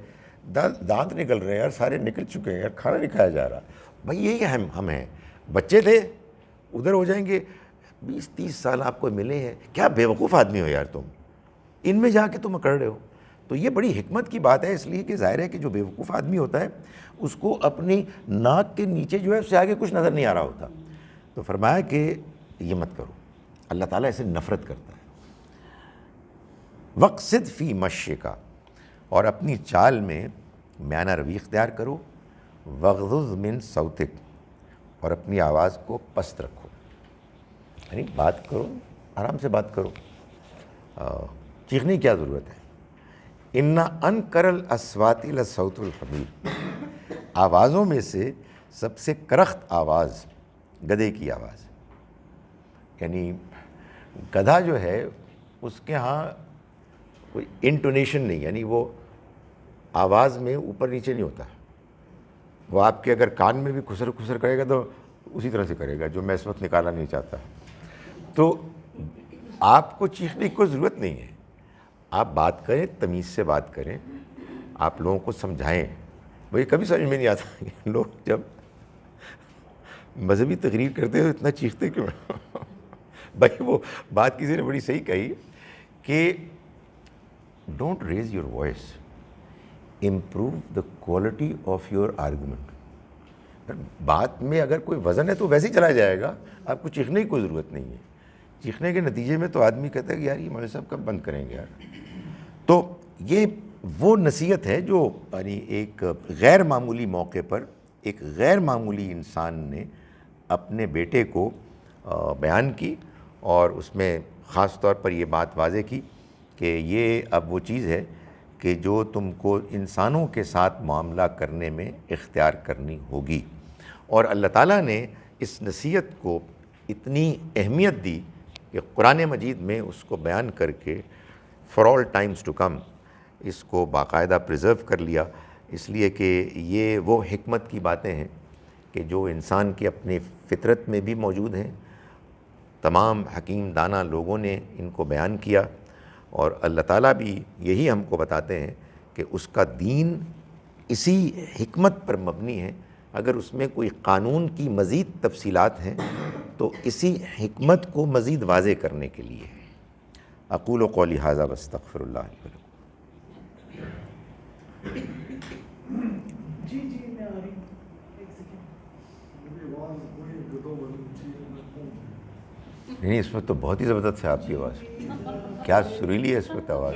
دانت نکل رہے ہیں یار، سارے نکل چکے ہیں یار، کھانا نہیں کھایا جا رہا. بھائی یہی ہم ہیں. بچے تھے ادھر ہو جائیں گے، 20-30 سال آپ کو ملے ہیں، کیا بیوقوف آدمی ہو یار تم، ان میں جا کے تم اکڑ رہے ہو. تو یہ بڑی حکمت کی بات ہے، اس لیے کہ ظاہر ہے کہ جو بیوقوف آدمی ہوتا ہے اس کو اپنی ناک کے نیچے جو ہے اس سے آگے کچھ نظر نہیں آ رہا ہوتا. تو فرمایا کہ یہ مت کرو، اللہ تعالیٰ اسے نفرت کرتا ہے. وقصد فی مشیک، اور اپنی چال میں میانہ روی اختیار کرو. وغضض من صوتک، اور اپنی آواز کو پست رکھو. یعنی بات کرو، آرام سے بات کرو، چیخنے کی کیا ضرورت ہے. ان انکر الاصوات لصوت الحمیر، آوازوں میں سے سب سے کرخت آواز گدھے کی آواز. یعنی گدھا جو ہے اس کے ہاں کوئی انٹونیشن نہیں، یعنی وہ آواز میں اوپر نیچے نہیں ہوتا. وہ آپ کے اگر کان میں بھی خسر خسر کرے گا تو اسی طرح سے کرے گا، جو میں اس وقت نکالنا نہیں چاہتا. تو آپ کو چیخنے کی کوئی ضرورت نہیں ہے. آپ بات کریں، تمیز سے بات کریں، آپ لوگوں کو سمجھائیں. مجھے کبھی سمجھ میں نہیں آتا لوگ جب مذہبی تقریر کرتے ہیں تو اتنا چیختے کیوں. بھائی وہ بات کسی نے بڑی صحیح کہی کہ don't raise your voice, improve the quality of your argument. بات میں اگر کوئی وزن ہے تو ویسے ہی چلا جائے گا، آپ کو چیخنے کی کوئی ضرورت نہیں ہے. چیخنے کے نتیجے میں تو آدمی کہتا ہے کہ یار یہ مولوی صاحب کب بند کریں گے یار. تو یہ وہ نصیحت ہے جو یعنی ایک غیر معمولی موقع پر ایک غیر معمولی انسان نے اپنے بیٹے کو بیان کی، اور اس میں خاص طور پر یہ بات واضح کی کہ یہ اب وہ چیز ہے کہ جو تم کو انسانوں کے ساتھ معاملہ کرنے میں اختیار کرنی ہوگی. اور اللہ تعالیٰ نے اس نصیحت کو اتنی اہمیت دی کہ قرآن مجید میں اس کو بیان کر کے for all times to come اس کو باقاعدہ پریزرو کر لیا، اس لیے کہ یہ وہ حکمت کی باتیں ہیں کہ جو انسان کے اپنے فطرت میں بھی موجود ہیں. تمام حکیم دانا لوگوں نے ان کو بیان کیا، اور اللہ تعالیٰ بھی یہی ہم کو بتاتے ہیں کہ اس کا دین اسی حکمت پر مبنی ہے. اگر اس میں کوئی قانون کی مزید تفصیلات ہیں تو اسی حکمت کو مزید واضح کرنے کے لیے. اقول قولی ھذا واستغفر اللہ لی ولکم. جی میں آ رہی ہوں، ایک سیکنڈ. نہیں اس وقت تو بہت ہی زبردست ہے آپ کی آواز، کیا سریلی ہے اس وقت آواز.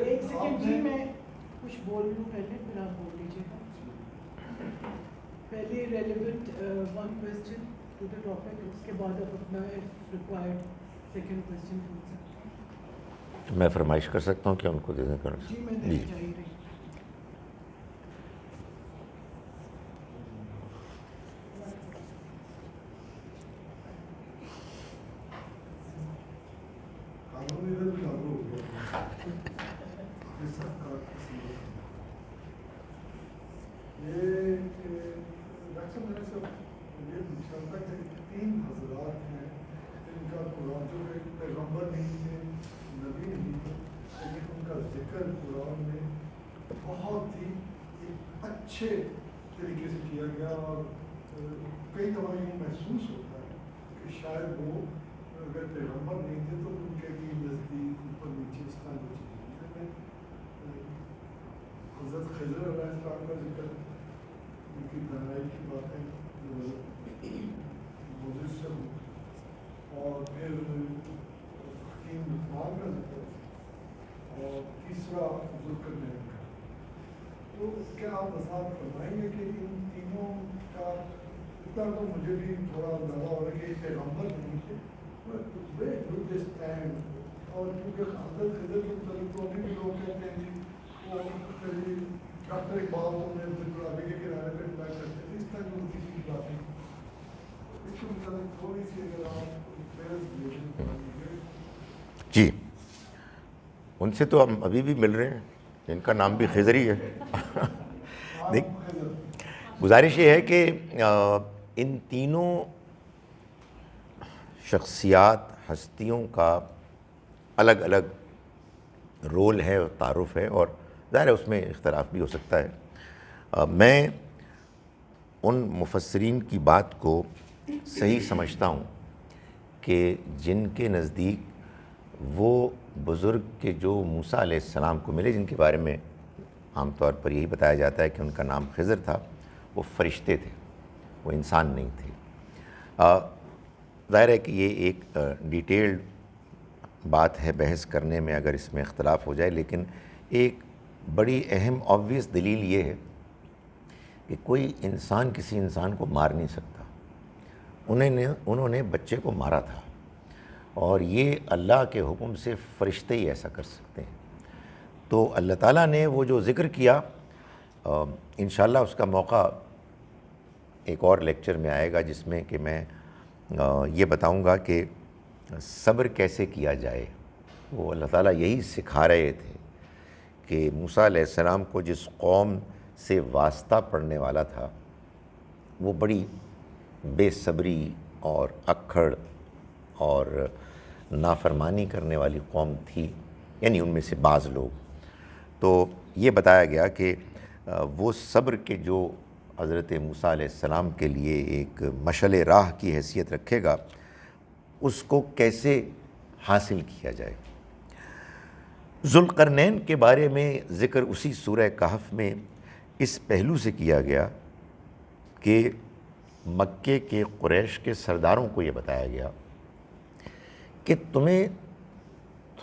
ایک سیکنڈ جی میں کچھ بول لوں پہلے، پھر آپ بول لیجیے گا. پہلے relevant one question to the topic, اس کے بعد آپ اپنا اف ریکوائرڈ سیکنڈ کویسچن پوچھ سکتے ہیں. میں فرمائش کر سکتا ہوں کہ ان کو دے دیں کر. جی میں دینا چاہ رہی. اچھے طریقے سے کیا گیا، اور کئی دفعہ یوں محسوس ہوتا ہے کہ شاید وہ اگر پیغمبر نہیں تھے تو ان کے بھی نزدیک اوپر نیچے اس طرح کی چیزیں. حضرت خضر علیہ السلام کا ذکر، ان کی دانائی کی باتیں موجود سے ہوں، اور پھر حکیم لقمان کا ذکر، اور تیسرا ذوالقرنین کا. تو کیا آپ وضاحت فرمائیں گے کہ ان تینوں کا اتنا تو مجھے بھی تھوڑا اندازہ ہو رہا ہے کہ پیغمبر نہیں تھے، اور کیونکہ حضرت خضر کے متعلق تو ابھی بھی لوگ کہتے ہیں جی وہ ڈاکٹر اقبال تو میں گلابی کے کنارے پہ اپلائی کرتے تھے، اس طرح کی ان کی باتیں. اس کے متعلق تھوڑی سی اگر آپ جی ان سے تو ہم ابھی بھی مل رہے ہیں، ان کا نام بھی خضر ہی ہے. دیکھ گزارش یہ ہے کہ ان تینوں شخصیات ہستیوں کا الگ الگ رول ہے اور تعارف ہے، اور ظاہر ہے اس میں اختلاف بھی ہو سکتا ہے. میں ان مفسرین کی بات کو صحیح سمجھتا ہوں کہ جن کے نزدیک وہ بزرگ کے جو موسیٰ علیہ السلام کو ملے، جن کے بارے میں عام طور پر یہی بتایا جاتا ہے کہ ان کا نام خضر تھا، وہ فرشتے تھے، وہ انسان نہیں تھے. ظاہر ہے کہ یہ ایک ڈیٹیلڈ بات ہے بحث کرنے میں اگر اس میں اختلاف ہو جائے، لیکن ایک بڑی اہم آبویس دلیل یہ ہے کہ کوئی انسان کسی انسان کو مار نہیں سکتا. انہوں نے بچے کو مارا تھا، اور یہ اللہ کے حکم سے فرشتے ہی ایسا کر سکتے ہیں. تو اللہ تعالیٰ نے وہ جو ذکر کیا، انشاءاللہ اس کا موقع ایک اور لیکچر میں آئے گا جس میں کہ میں یہ بتاؤں گا کہ صبر کیسے کیا جائے. وہ اللہ تعالیٰ یہی سکھا رہے تھے کہ موسیٰ علیہ السلام کو جس قوم سے واسطہ پڑنے والا تھا وہ بڑی بے صبری اور اکھڑ اور نافرمانی کرنے والی قوم تھی، یعنی ان میں سے بعض لوگ. تو یہ بتایا گیا کہ وہ صبر کے جو حضرت موسیٰ علیہ السلام کے لیے ایک مشعل راہ کی حیثیت رکھے گا، اس کو کیسے حاصل کیا جائے. ذوالقرنین کے بارے میں ذکر اسی سورہ کہف میں اس پہلو سے کیا گیا کہ مکے کے قریش کے سرداروں کو یہ بتایا گیا کہ تمہیں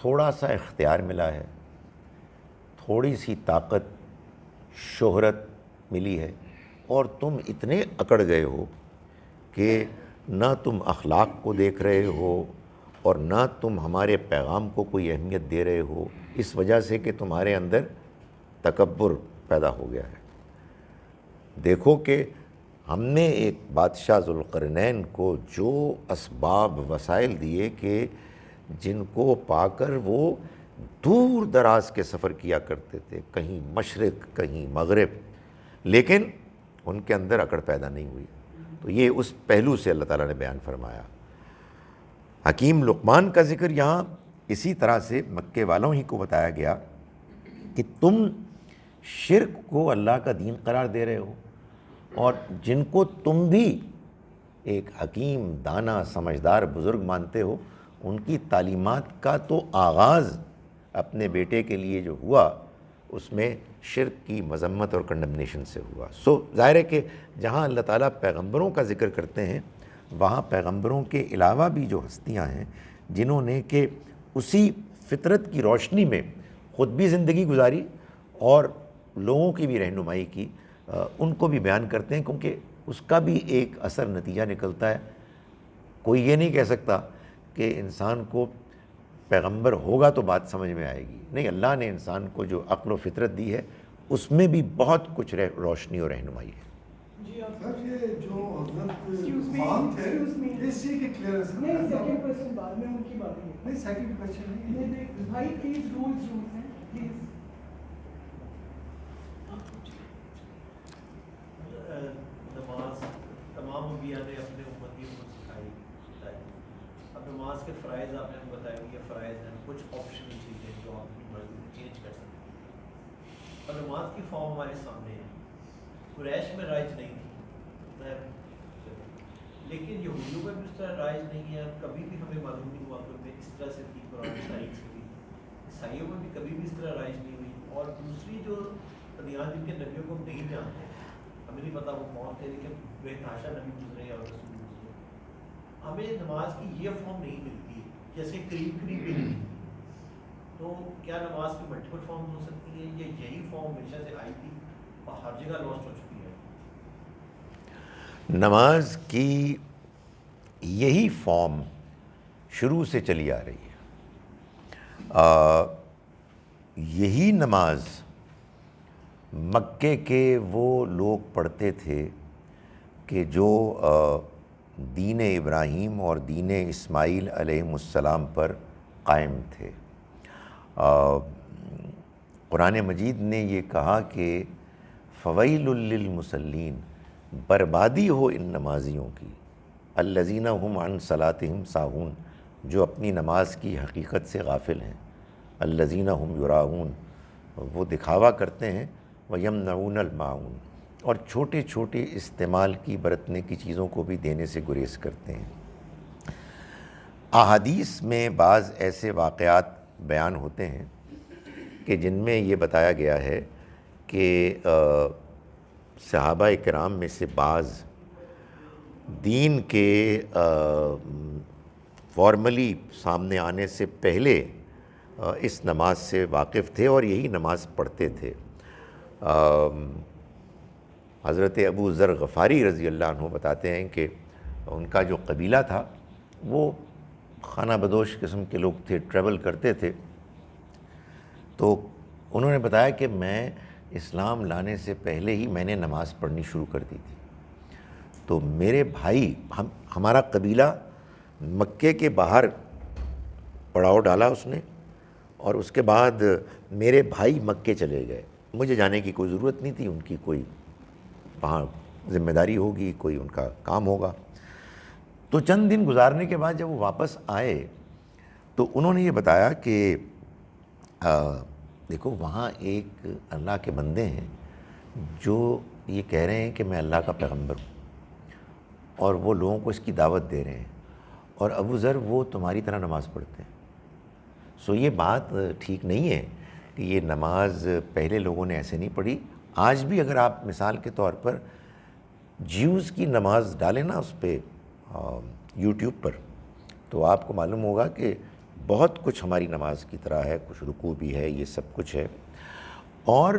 تھوڑا سا اختیار ملا ہے، تھوڑی سی طاقت، شہرت ملی ہے، اور تم اتنے اکڑ گئے ہو کہ نہ تم اخلاق کو دیکھ رہے ہو اور نہ تم ہمارے پیغام کو کوئی اہمیت دے رہے ہو، اس وجہ سے کہ تمہارے اندر تکبر پیدا ہو گیا ہے. دیکھو کہ ہم نے ایک بادشاہ ذوالقرنین کو جو اسباب وسائل دیے کہ جن کو پا کر وہ دور دراز کے سفر کیا کرتے تھے، کہیں مشرق کہیں مغرب، لیکن ان کے اندر اکڑ پیدا نہیں ہوئی. تو یہ اس پہلو سے اللہ تعالیٰ نے بیان فرمایا. حکیم لقمان کا ذکر یہاں اسی طرح سے مکے والوں ہی کو بتایا گیا کہ تم شرک کو اللہ کا دین قرار دے رہے ہو، اور جن کو تم بھی ایک حکیم، دانا، سمجھدار بزرگ مانتے ہو، ان کی تعلیمات کا تو آغاز اپنے بیٹے کے لیے جو ہوا اس میں شرک کی مذمت اور کنڈمنیشن سے ہوا. سو ظاہر ہے کہ جہاں اللہ تعالیٰ پیغمبروں کا ذکر کرتے ہیں، وہاں پیغمبروں کے علاوہ بھی جو ہستیاں ہیں جنہوں نے کہ اسی فطرت کی روشنی میں خود بھی زندگی گزاری اور لوگوں کی بھی رہنمائی کی، ان کو بھی بیان کرتے ہیں، کیونکہ اس کا بھی ایک اثر نتیجہ نکلتا ہے. کوئی یہ نہیں کہہ سکتا کہ انسان کو پیغمبر ہوگا تو بات سمجھ میں آئے گی. نہیں، اللہ نے انسان کو جو عقل و فطرت دی ہے اس میں بھی بہت کچھ روشنی اور رہنمائی ہے. جی آپ سر یہ جو Excuse me, خان تھے، excuse me. اس چیز کی کلیئرنس نہیں، سیکنڈ کوشچن بعد میں ان کی بات ہے. نہیں، سیکنڈ کوشچن نہیں. نہیں بھائی، پلیز رولز ہیں پلیز. نماز تمام انبیاء نے اپنے امتیوں کو سکھائی بتائی. اب نماز کے فرائض آپ نے بتایا کہ یہ فرائض ہیں، کچھ آپشنل چیزیں جو آپ اپنی مرضی سے چینج کر سکتے ہیں. اور نماز کی فارم ہمارے سامنے ہے. قریش میں رائج نہیں تھی، لیکن یہودیوں میں بھی اس طرح رائج نہیں ہے. کبھی بھی ہمیں معلوم نہیں ہوا کہ ان میں اس طرح سے تھی قرآن تاریخ سے بھی. عیسائیوں میں بھی کبھی بھی اس طرح رائج نہیں ہوئی. اور دوسری جو ادیان جن کے نبیوں کو ہم نہیں جانتے، ہمیں نہیں پتا وہ کون تھے، لیکن بے تحاشا نبی گزرے اور رسول گزرے، ہمیں نماز کی یہ فارم نہیں ملتی جیسے قریب قریب بھی نہیں. تو کیا نماز کی ملٹیپل فارمز ہو سکتی ہیں، یا یہی فارم ہمیشہ سے آئی تھی اور ہر جگہ لاسٹ ہو چکی ہے؟ نماز کی یہی فارم شروع سے چلی آ رہی ہے. یہی نماز مکے کے وہ لوگ پڑھتے تھے کہ جو دین ابراہیم اور دین اسماعیل علیہم السلام پر قائم تھے. قرآن مجید نے یہ کہا کہ فویل للمصلین، بربادی ہو ان نمازیوں کی، الذین هم عن صلاتهم ساہون، جو اپنی نماز کی حقیقت سے غافل ہیں، الذین هم یراؤون، وہ دکھاوا کرتے ہیں، ویمنعون الماعون، اور چھوٹے چھوٹے استعمال کی برتنے کی چیزوں کو بھی دینے سے گریز کرتے ہیں. احادیث میں بعض ایسے واقعات بیان ہوتے ہیں کہ جن میں یہ بتایا گیا ہے کہ صحابہ کرام میں سے بعض دین کے فارملی سامنے آنے سے پہلے اس نماز سے واقف تھے اور یہی نماز پڑھتے تھے. حضرت ابو ذر غفاری رضی اللہ عنہ بتاتے ہیں کہ ان کا جو قبیلہ تھا وہ خانہ بدوش قسم کے لوگ تھے، ٹریول کرتے تھے. تو انہوں نے بتایا کہ میں اسلام لانے سے پہلے ہی میں نے نماز پڑھنی شروع کر دی تھی. تو میرے بھائی، ہمارا قبیلہ مکے کے باہر پڑاؤ ڈالا اس نے، اور اس کے بعد میرے بھائی مکے چلے گئے. مجھے جانے کی کوئی ضرورت نہیں تھی، ان کی کوئی وہاں ذمہ داری ہوگی، کوئی ان کا کام ہوگا. تو چند دن گزارنے کے بعد جب وہ واپس آئے تو انہوں نے یہ بتایا کہ دیکھو وہاں ایک اللہ کے بندے ہیں جو یہ کہہ رہے ہیں کہ میں اللہ کا پیغمبر ہوں، اور وہ لوگوں کو اس کی دعوت دے رہے ہیں، اور ابو ذر وہ تمہاری طرح نماز پڑھتے ہیں. سو یہ بات ٹھیک نہیں ہے کہ یہ نماز پہلے لوگوں نے ایسے نہیں پڑھی. آج بھی اگر آپ مثال کے طور پر جیوز کی نماز ڈالیں نا اس پہ یوٹیوب پر، تو آپ کو معلوم ہوگا کہ بہت کچھ ہماری نماز کی طرح ہے، کچھ رکوع بھی ہے، یہ سب کچھ ہے. اور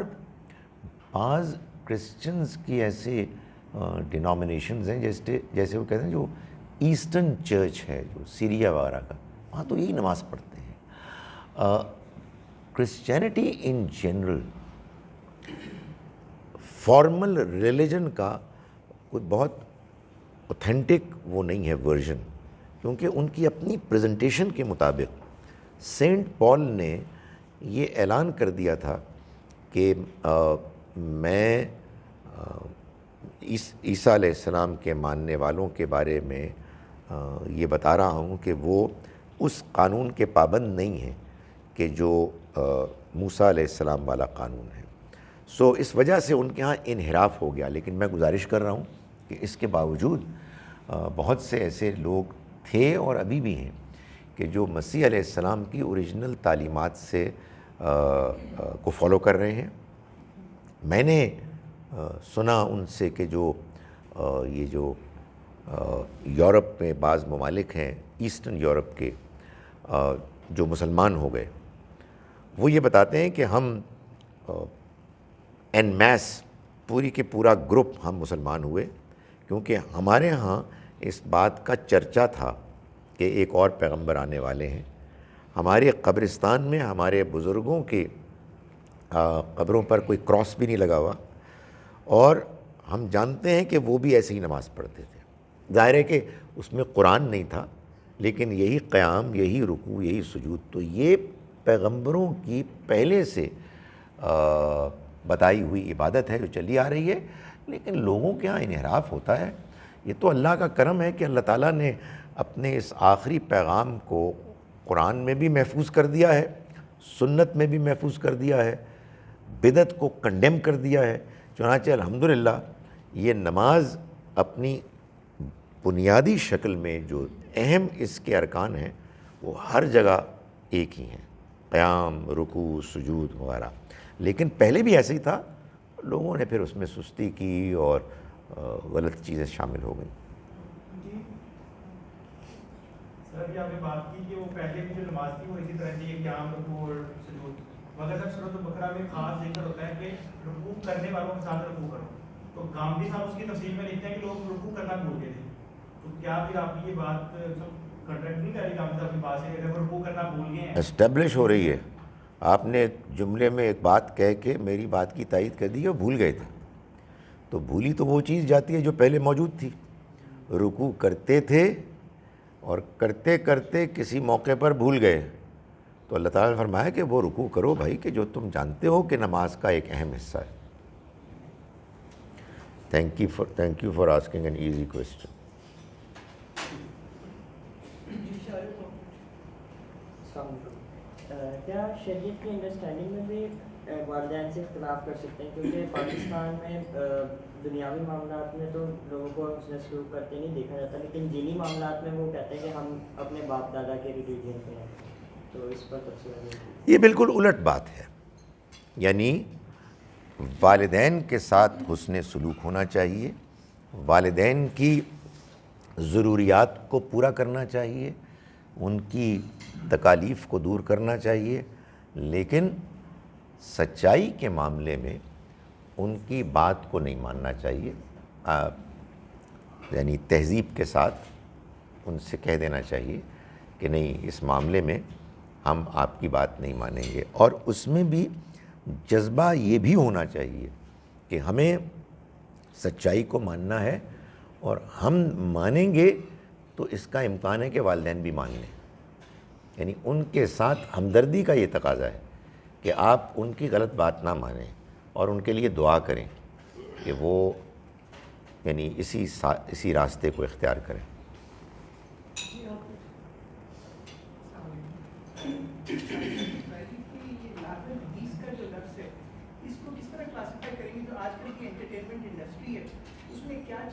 بعض کرسچنز کی ایسے ڈینومینیشنز ہیں جیسے وہ کہتے ہیں جو ایسٹرن چرچ ہے جو سیریا وغیرہ کا، وہاں تو یہی نماز پڑھتے ہیں. Christianity in general formal religion کا کوئی بہت اوتھینٹک وہ نہیں ہے ورژن، کیونکہ ان کی اپنی پریزنٹیشن کے مطابق سینٹ پال نے یہ اعلان کر دیا تھا کہ میں عیسیٰ علیہ السلام کے ماننے والوں کے بارے میں یہ بتا رہا ہوں کہ وہ اس قانون کے پابند نہیں ہیں کہ جو موسیٰ علیہ السلام والا قانون ہے. سو اس وجہ سے ان کے ہاں انحراف ہو گیا. لیکن میں گزارش کر رہا ہوں کہ اس کے باوجود بہت سے ایسے لوگ تھے اور ابھی بھی ہیں کہ جو مسیح علیہ السلام کی اوریجنل تعلیمات سے کو فالو کر رہے ہیں. میں نے سنا ان سے کہ جو یہ جو یورپ میں بعض ممالک ہیں ایسٹرن یورپ کے جو مسلمان ہو گئے، وہ یہ بتاتے ہیں کہ ہم این میس پوری کے پورا گروپ ہم مسلمان ہوئے کیونکہ ہمارے ہاں اس بات کا چرچا تھا کہ ایک اور پیغمبر آنے والے ہیں. ہمارے قبرستان میں ہمارے بزرگوں کے قبروں پر کوئی کراس بھی نہیں لگا ہوا، اور ہم جانتے ہیں کہ وہ بھی ایسے ہی نماز پڑھتے تھے. ظاہر ہے کہ اس میں قرآن نہیں تھا، لیکن یہی قیام، یہی رکوع، یہی سجود، تو یہ پیغمبروں کی پہلے سے بتائی ہوئی عبادت ہے جو چلی آ رہی ہے. لیکن لوگوں کے ہاں انحراف ہوتا ہے. یہ تو اللہ کا کرم ہے کہ اللہ تعالیٰ نے اپنے اس آخری پیغام کو قرآن میں بھی محفوظ کر دیا ہے، سنت میں بھی محفوظ کر دیا ہے، بدعت کو کنڈیم کر دیا ہے. چنانچہ الحمدللہ یہ نماز اپنی بنیادی شکل میں جو اہم اس کے ارکان ہیں وہ ہر جگہ ایک ہی ہیں، قیام، رکوع، سجود وغیرہ. لیکن پہلے بھی ایسے ہی تھا، لوگوں نے پھر اس میں سستی کی اور غلط چیزیں شامل ہو گئیں. سر ابھی آپ نے بات کی کہ وہ پہلے بھی جو نماز تھی وہ اسی طرح کی قیام، رکوع اور سجود، مگر سر سورۃ البقرہ میں خاص ذکر ہوتا ہے کہ رکوع کرنے والوں کے ساتھ رکوع کرو. تو گامدی صاحب اس کی تفسیر میں لکھتے ہیں کہ لوگ رکوع کرنا بھول گئے تھے. تو کیا پھر آپ کی یہ بات کنٹریکٹ نہیں کر رہی گامدی صاحب کی بات سے کہ اگر رکوع کرنا بھول گئے ہیں؟ اسٹیبلش ہو رہی ہے. آپ نے جملے میں ایک بات کہہ کے میری بات کی تائید کر دی ہے، بھول گئے تھے. تو بھولی تو وہ چیز جاتی ہے جو پہلے موجود تھی. رکوع کرتے تھے اور کرتے کرتے کسی موقع پر بھول گئے، تو اللہ تعالیٰ نے فرمایا کہ وہ رکوع کرو بھائی کہ جو تم جانتے ہو کہ نماز کا ایک اہم حصہ ہے. Thank you for asking an easy question. کیا شریعت کی انڈرسٹینڈنگ میں بھی والدین سے اختلاف کر سکتے ہیں؟ کیونکہ پاکستان میں دنیاوی معاملات میں تو لوگوں کو حسن سلوک کرتے نہیں دیکھا جاتا، لیکن دینی معاملات میں وہ کہتے ہیں کہ ہم اپنے باپ دادا کے ریلیجن پہ ہیں. تو اس پر تفصیل. یہ بالکل الٹ بات ہے. یعنی والدین کے ساتھ حسن سلوک ہونا چاہیے، والدین کی ضروریات کو پورا کرنا چاہیے، ان کی تکالیف کو دور کرنا چاہیے، لیکن سچائی کے معاملے میں ان کی بات کو نہیں ماننا چاہیے. یعنی تہذیب کے ساتھ ان سے کہہ دینا چاہیے کہ نہیں، اس معاملے میں ہم آپ کی بات نہیں مانیں گے. اور اس میں بھی جذبہ یہ بھی ہونا چاہیے کہ ہمیں سچائی کو ماننا ہے، اور ہم مانیں گے تو اس کا امکان ہے کہ والدین بھی مان لیں. یعنی ان کے ساتھ ہمدردی کا یہ تقاضا ہے کہ آپ ان کی غلط بات نہ مانیں اور ان کے لیے دعا کریں کہ وہ یعنی اسی راستے کو اختیار کریں.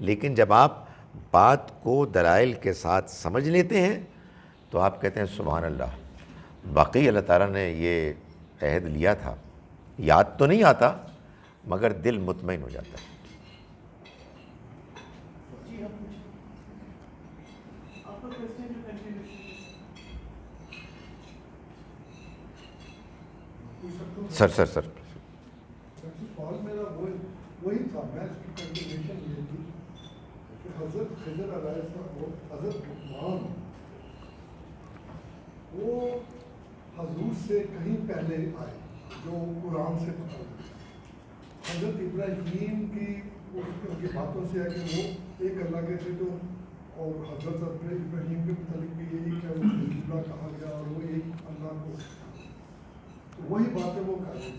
لیکن جب آپ بات کو دلائل کے ساتھ سمجھ لیتے ہیں تو آپ کہتے ہیں سبحان اللہ، واقعی اللہ تعالیٰ نے یہ عہد لیا تھا. یاد تو نہیں آتا مگر دل مطمئن ہو جاتا ہے. جی آپ پوچھیں. آپ کا کوشچن جو کنٹینیو. سر سوال میرا وہی تھا، میں اس کی کنٹینیوشن یہ تھی کہ حضرت خضر علیہ السلام اور حضرت لقمان وہ حضور سے کہیں پہلے آئے جو قرآن سے پتہ لگا. حضرت ابراہیم کی ان کی باتوں سے ہے کہ وہ ایک اللہ کے تھے، تو اور حضرت ابراہیم کے متعلق بھی یہی کہ وہ قبلہ کہا گیا اور وہ ایک اللہ کو، تو وہی باتیں وہ کر رہے تھے.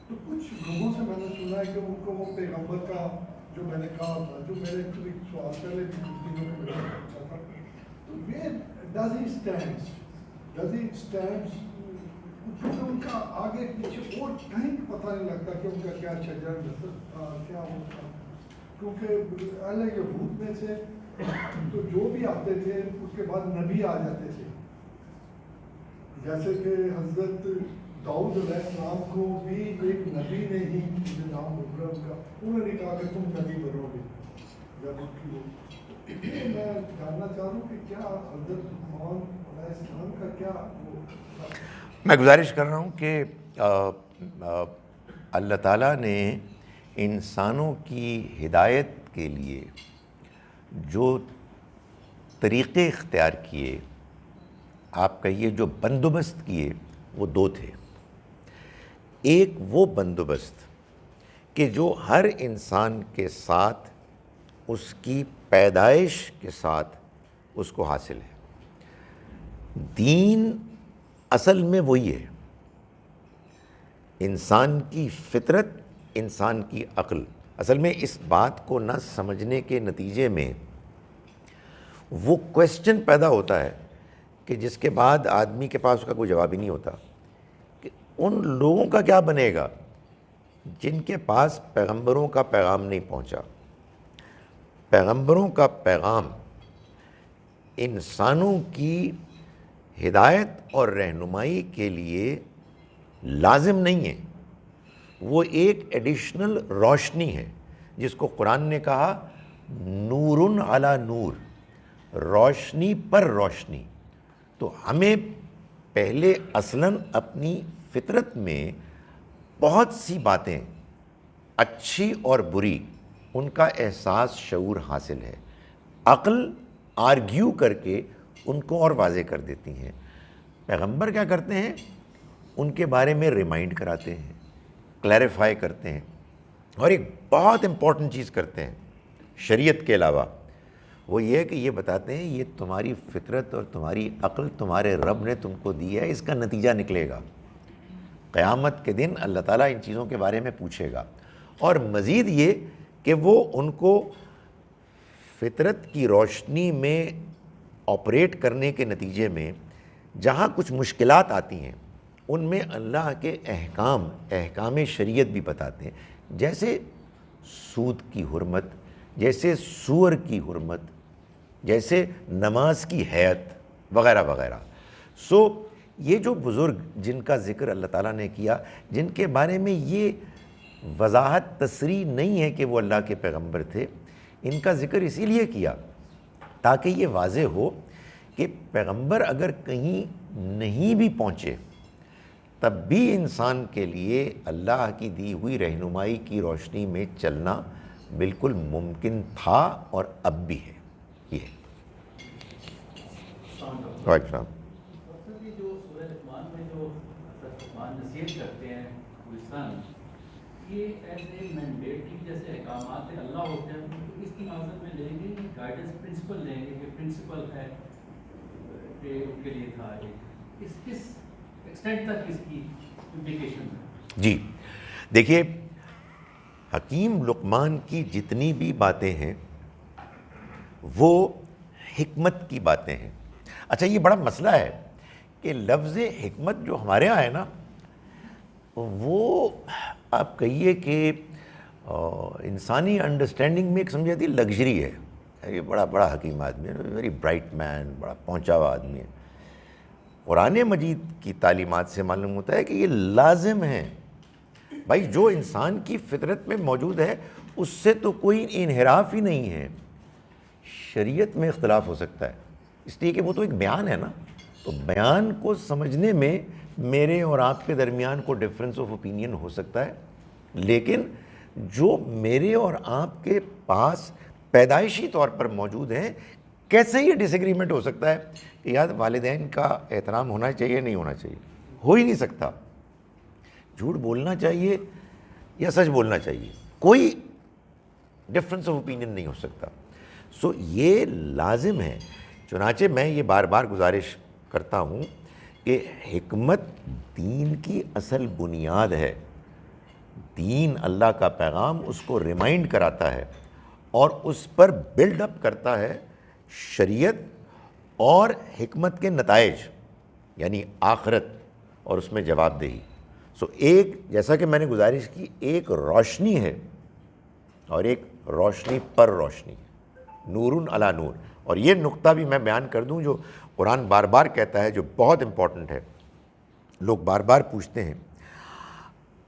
تو کچھ لوگوں سے میں نے سنا ہے کہ ان کو وہ پیغمبر کا جو میں نے کہا تھا، جو میرے ایکچولی سوال پہلے بھی کچھ دنوں کے میرے پوچھا تھا، تو یہ ڈز ہی اسٹینڈس کیونکہ ان کا آگے پیچھے اور کہیں پتہ نہیں لگتا کہ ان کا کیا شجر نسل تھا کیا ہوتا، کیونکہ اہل یہود میں سے تو جو بھی آتے تھے اس کے بعد نبی آ جاتے تھے. جیسے کہ حضرت داؤد علیہ السلام کو بھی ایک نبی نے ہی نام ابراہیم کا انہوں نے کہا کہ تم نبی بنو گے جب اس کی وہ. میں جاننا چاہ رہا ہوں کہ کیا حضرت لقمان علیہ السلام کا کیا وہ. میں گزارش کر رہا ہوں کہ اللہ تعالیٰ نے انسانوں کی ہدایت کے لیے جو طریقے اختیار کیے، آپ کہیے جو بندوبست کیے، وہ دو تھے. ایک وہ بندوبست کہ جو ہر انسان کے ساتھ اس کی پیدائش کے ساتھ اس کو حاصل ہے. دین اصل میں وہی ہے، انسان کی فطرت، انسان کی عقل. اصل میں اس بات کو نہ سمجھنے کے نتیجے میں وہ کویسچن پیدا ہوتا ہے کہ جس کے بعد آدمی کے پاس اس کا کوئی جواب ہی نہیں ہوتا کہ ان لوگوں کا کیا بنے گا جن کے پاس پیغمبروں کا پیغام نہیں پہنچا. پیغمبروں کا پیغام انسانوں کی ہدایت اور رہنمائی کے لیے لازم نہیں ہے، وہ ایک ایڈیشنل روشنی ہے جس کو قرآن نے کہا نور علی نور، روشنی پر روشنی. تو ہمیں پہلے اصلاً اپنی فطرت میں بہت سی باتیں اچھی اور بری ان کا احساس شعور حاصل ہے. عقل آرگیو کر کے ان کو اور واضح کر دیتی ہیں. پیغمبر کیا کرتے ہیں؟ ان کے بارے میں ریمائنڈ کراتے ہیں، کلیریفائی کرتے ہیں، اور ایک بہت امپورٹنٹ چیز کرتے ہیں شریعت کے علاوہ، وہ یہ ہے کہ یہ بتاتے ہیں یہ تمہاری فطرت اور تمہاری عقل تمہارے رب نے تم کو دی ہے، اس کا نتیجہ نکلے گا. قیامت کے دن اللہ تعالیٰ ان چیزوں کے بارے میں پوچھے گا. اور مزید یہ کہ وہ ان کو فطرت کی روشنی میں آپریٹ کرنے کے نتیجے میں جہاں کچھ مشکلات آتی ہیں ان میں اللہ کے احکام شریعت بھی بتاتے ہیں، جیسے سود کی حرمت، جیسے سور کی حرمت، جیسے نماز کی حیت وغیرہ وغیرہ. سو یہ جو بزرگ جن کا ذکر اللہ تعالیٰ نے کیا، جن کے بارے میں یہ وضاحت تصریح نہیں ہے کہ وہ اللہ کے پیغمبر تھے، ان کا ذکر اسی لیے کیا تاکہ یہ واضح ہو کہ پیغمبر اگر کہیں نہیں بھی پہنچے تب بھی انسان کے لیے اللہ کی دی ہوئی رہنمائی کی روشنی میں چلنا بالکل ممکن تھا اور اب بھی ہے. یہ وعلیکم السلام. جو سورہ لقمان میں جو حضرت لقمان نصیحت کرتے ہیں پاکستان، یہ ایز اے مینڈیٹری جیسے احکامات اللہ ہوتے ہیں، تو اس کی نظر میں لیں گے کہ گائیڈنس پرنسپل لیں گے کہ پرنسپل ہے کہ ان کے لیے تھا، کس ایکسٹینٹ تک اس کی امپلیکیشن ہے؟ جی دیکھیے، حکیم لقمان کی جتنی بھی باتیں ہیں وہ حکمت کی باتیں ہیں. اچھا یہ بڑا مسئلہ ہے کہ لفظ حکمت جو ہمارے یہاں ہے نا، وہ آپ کہیے کہ اور انسانی انڈرسٹینڈنگ میں ایک سمجھاتی لگژری ہے. یہ بڑا حکیم آدمی ہے, ویری برائٹ مین, بڑا پہنچا ہوا آدمی ہے. قرآن مجید کی تعلیمات سے معلوم ہوتا ہے کہ یہ لازم ہے. بھائی جو انسان کی فطرت میں موجود ہے اس سے تو کوئی انحراف ہی نہیں ہے. شریعت میں اختلاف ہو سکتا ہے اس لیے کہ وہ تو ایک بیان ہے نا, تو بیان کو سمجھنے میں میرے اور آپ کے درمیان کو ڈفرینس آف اوپینین ہو سکتا ہے, لیکن جو میرے اور آپ کے پاس پیدائشی طور پر موجود ہیں, کیسے یہ ڈس ایگریمنٹ ہو سکتا ہے کہ یار والدین کا احترام ہونا چاہیے نہیں ہونا چاہیے, ہو ہی نہیں سکتا. جھوٹ بولنا چاہیے یا سچ بولنا چاہیے, کوئی ڈفرینس آف اوپینین نہیں ہو سکتا. سو یہ لازم ہے. چنانچہ میں یہ بار بار گزارش کرتا ہوں کہ حکمت دین کی اصل بنیاد ہے. دین اللہ کا پیغام اس کو ریمائنڈ کراتا ہے اور اس پر بلڈ اپ کرتا ہے شریعت اور حکمت کے نتائج, یعنی آخرت اور اس میں جواب دہی. سو ایک, جیسا کہ میں نے گزارش کی, ایک روشنی ہے اور ایک روشنی پر روشنی, نورن علی نور. اور یہ نقطہ بھی میں بیان کر دوں جو قرآن بار بار کہتا ہے, جو بہت امپورٹنٹ ہے. لوگ بار بار پوچھتے ہیں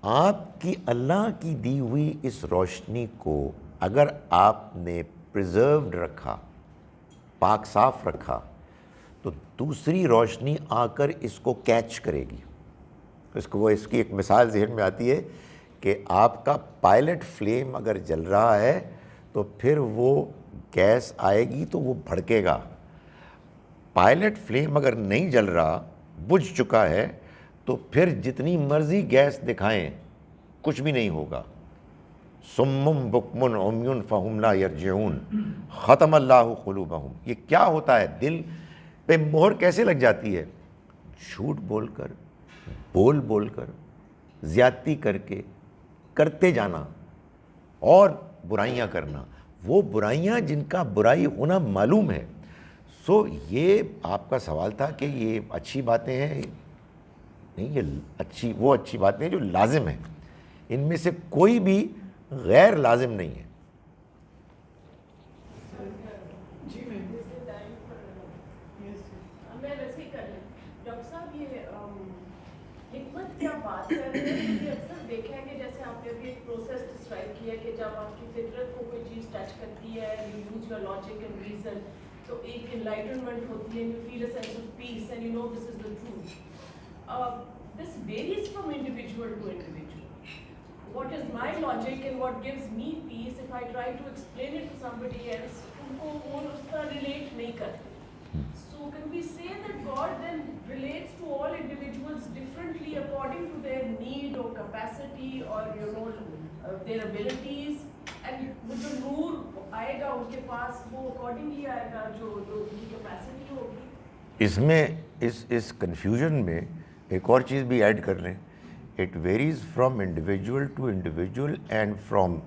آپ کی اللہ کی دی ہوئی اس روشنی کو اگر آپ نے پریزروڈ رکھا, پاک صاف رکھا, تو دوسری روشنی آ کر اس کو کیچ کرے گی. اس کی ایک مثال ذہن میں آتی ہے کہ آپ کا پائلٹ فلیم اگر جل رہا ہے تو پھر وہ گیس آئے گی تو وہ بھڑکے گا. پائلٹ فلیم اگر نہیں جل رہا, بجھ چکا ہے, تو پھر جتنی مرضی گیس دکھائیں کچھ بھی نہیں ہوگا. سمم بکمن عمیون فہم لا یرجعون ختم اللہ قلوبہم. یہ کیا ہوتا ہے, دل پہ مہر کیسے لگ جاتی ہے؟ جھوٹ بول کر, بول کر, زیادتی کر کے کرتے جانا اور برائیاں کرنا, وہ برائیاں جن کا برائی ہونا معلوم ہے. سو یہ آپ کا سوال تھا کہ یہ اچھی باتیں ہیں, نہیں, یہ وہ اچھی باتیں ہیں جو لازم ہیں. ان میں سے کوئی بھی غیر لازم نہیں ہے. جی میم. میں ویسے ہی کر لیں. ڈاکٹر صاحب یہ حکمت کیا بات کر رہے ہیں, کیونکہ اکثر دیکھا ہے کہ جیسے آپ نے ابھی ایک پروسیس ڈسکرائب کیا کہ جب آپ کی فطرت کو کوئی چیز ٹچ کرتی ہے, you use your logic and reason, تو ایک انلائٹنمنٹ ہوتی ہے, you feel a sense of peace and you know this is the truth. This varies from individual to individual. What is my logic and what gives me peace, if I try to explain it to somebody else, unko wo uska relate nahi karte. So can we say that God then relates to all individuals differently according to their need or capacity or their abilities, and wo jo noor aayega unke paas wo accordingly aayega jo unki capacity hogi. اس میں اس confusion میں ایک اور چیز بھی add کر لیں. It varies from individual to individual and from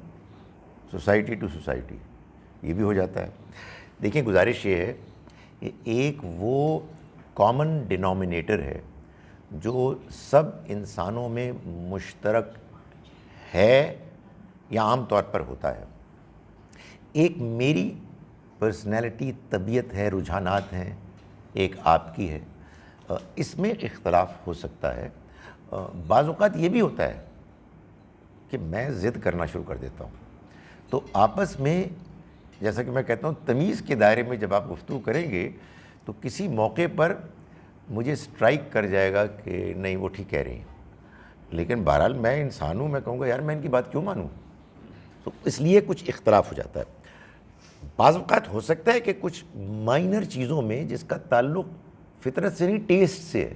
society to society. یہ بھی ہو جاتا ہے. دیکھیں گزارش یہ ہے کہ ایک وہ کامن ڈینومینیٹر ہے جو سب انسانوں میں مشترک ہے یا عام طور پر ہوتا ہے. ایک میری پرسنالٹی, طبیعت ہے, رجحانات ہیں, ایک آپ کی ہے. اس میں اختلاف ہو سکتا ہے. بعض اوقات یہ بھی ہوتا ہے کہ میں ضد کرنا شروع کر دیتا ہوں, تو آپس میں جیسا کہ میں کہتا ہوں تمیز کے دائرے میں جب آپ گفتگو کریں گے تو کسی موقع پر مجھے اسٹرائک کر جائے گا کہ نہیں وہ ٹھیک کہہ رہی ہیں, لیکن بہرحال میں انسان ہوں, میں کہوں گا یار میں ان کی بات کیوں مانوں. تو اس لیے کچھ اختلاف ہو جاتا ہے. بعض اوقات ہو سکتا ہے کہ کچھ مائنر چیزوں میں جس کا تعلق فطرت سے نہیں ٹیسٹ سے ہے,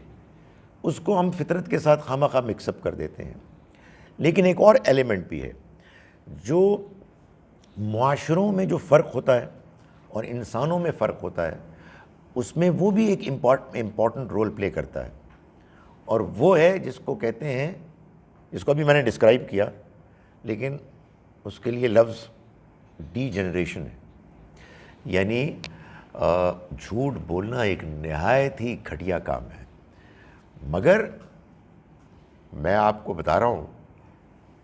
اس کو ہم فطرت کے ساتھ خواہ مکس اپ کر دیتے ہیں. لیکن ایک اور ایلیمنٹ بھی ہے جو معاشروں میں جو فرق ہوتا ہے اور انسانوں میں فرق ہوتا ہے, اس میں وہ بھی ایک امپورٹنٹ رول پلے کرتا ہے, اور وہ ہے جس کو کہتے ہیں, جس کو ابھی میں نے ڈسکرائب کیا, لیکن اس کے لیے لفظ ڈی جنریشن ہے. یعنی جھوٹ بولنا ایک نہایت ہی گھٹیا کام ہے. مگر میں آپ کو بتا رہا ہوں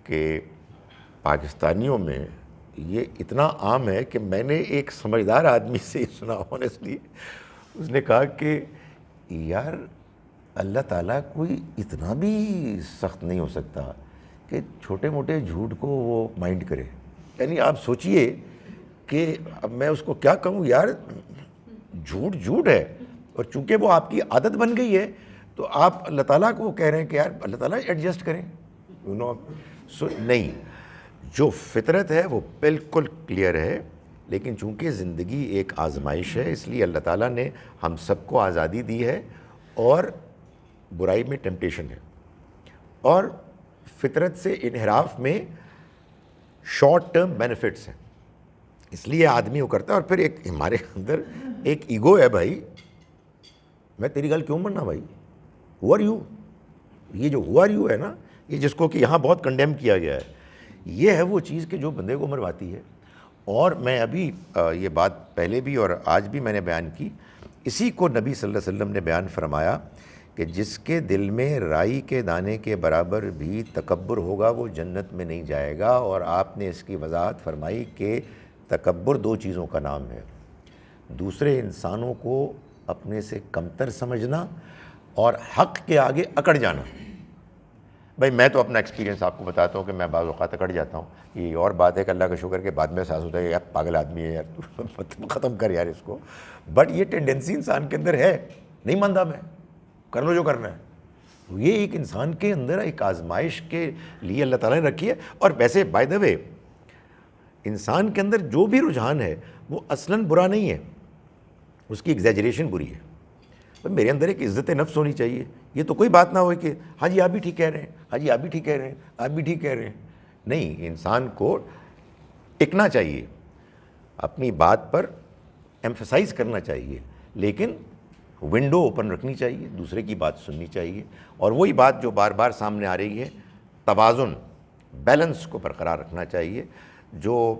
کہ پاکستانیوں میں یہ اتنا عام ہے کہ میں نے ایک سمجھدار آدمی سے سنا آنیسٹلی، اس نے کہا کہ یار اللہ تعالیٰ کوئی اتنا بھی سخت نہیں ہو سکتا کہ چھوٹے موٹے جھوٹ کو وہ مائنڈ کرے. یعنی آپ سوچئے کہ اب میں اس کو کیا کہوں یار، جھوٹ جھوٹ ہے، اور چونکہ وہ آپ کی عادت بن گئی ہے تو آپ اللہ تعالیٰ کو کہہ رہے ہیں کہ یار اللہ تعالیٰ ایڈجسٹ کریں. نہیں، جو فطرت ہے وہ بالکل کلیئر ہے، لیکن چونکہ زندگی ایک آزمائش ہے اس لیے اللہ تعالیٰ نے ہم سب کو آزادی دی ہے، اور برائی میں ٹیمپٹیشن ہے، اور فطرت سے انحراف میں شارٹ ٹرم بینیفٹس ہیں. اس لیے آدمی وہ کرتا ہے. اور پھر ایک ہمارے اندر ایک ایگو ہے، بھائی میں تیری گل کیوں مننا بھائی، ہو آر یو. یہ جو ہو آر یو ہے نا، یہ جس کو کہ یہاں بہت کنڈیم کیا گیا ہے، یہ ہے وہ چیز کہ جو بندے کو مرواتی ہے. اور میں ابھی یہ بات پہلے بھی اور آج بھی میں نے بیان کی، اسی کو نبی صلی اللہ علیہ وسلم نے بیان فرمایا کہ جس کے دل میں رائی کے دانے کے برابر بھی تکبر ہوگا وہ جنت میں نہیں جائے گا. اور آپ نے اس کی وضاحت فرمائی کہ تکبر دو چیزوں کا نام ہے، دوسرے انسانوں کو اپنے سے کمتر سمجھنا اور حق کے آگے اکڑ جانا. بھائی میں تو اپنا ایکسپیرینس آپ کو بتاتا ہوں کہ میں بعض اوقات اکڑ جاتا ہوں. یہ اور بات ہے کہ اللہ کا شکر کے بعد میں احساس ہوتا ہے یار پاگل آدمی ہے یار، ختم کر یار اس کو. بٹ یہ ٹینڈنسی انسان کے اندر ہے، نہیں مانتا میں، کر لو جو کرنا ہے. یہ ایک انسان کے اندر ایک آزمائش کے لیے اللہ تعالیٰ نے رکھی ہے. اور ویسے بائی دا وے انسان کے اندر جو بھی رجحان ہے وہ اصلاً برا نہیں ہے، اس کی ایگزیجریشن بری ہے. میرے اندر ایک عزت نفس ہونی چاہیے. یہ تو کوئی بات نہ ہوئے کہ ہاں جی آپ بھی ٹھیک کہہ رہے ہیں، ہاں جی آپ بھی ٹھیک کہہ رہے ہیں، آپ بھی ٹھیک کہہ رہے ہیں. نہیں، انسان کو ٹکنا چاہیے، اپنی بات پر ایمفسائز کرنا چاہیے، لیکن ونڈو اوپن رکھنی چاہیے، دوسرے کی بات سننی چاہیے. اور وہی بات جو بار بار سامنے آ رہی ہے، توازن، بیلنس کو برقرار رکھنا چاہیے، جو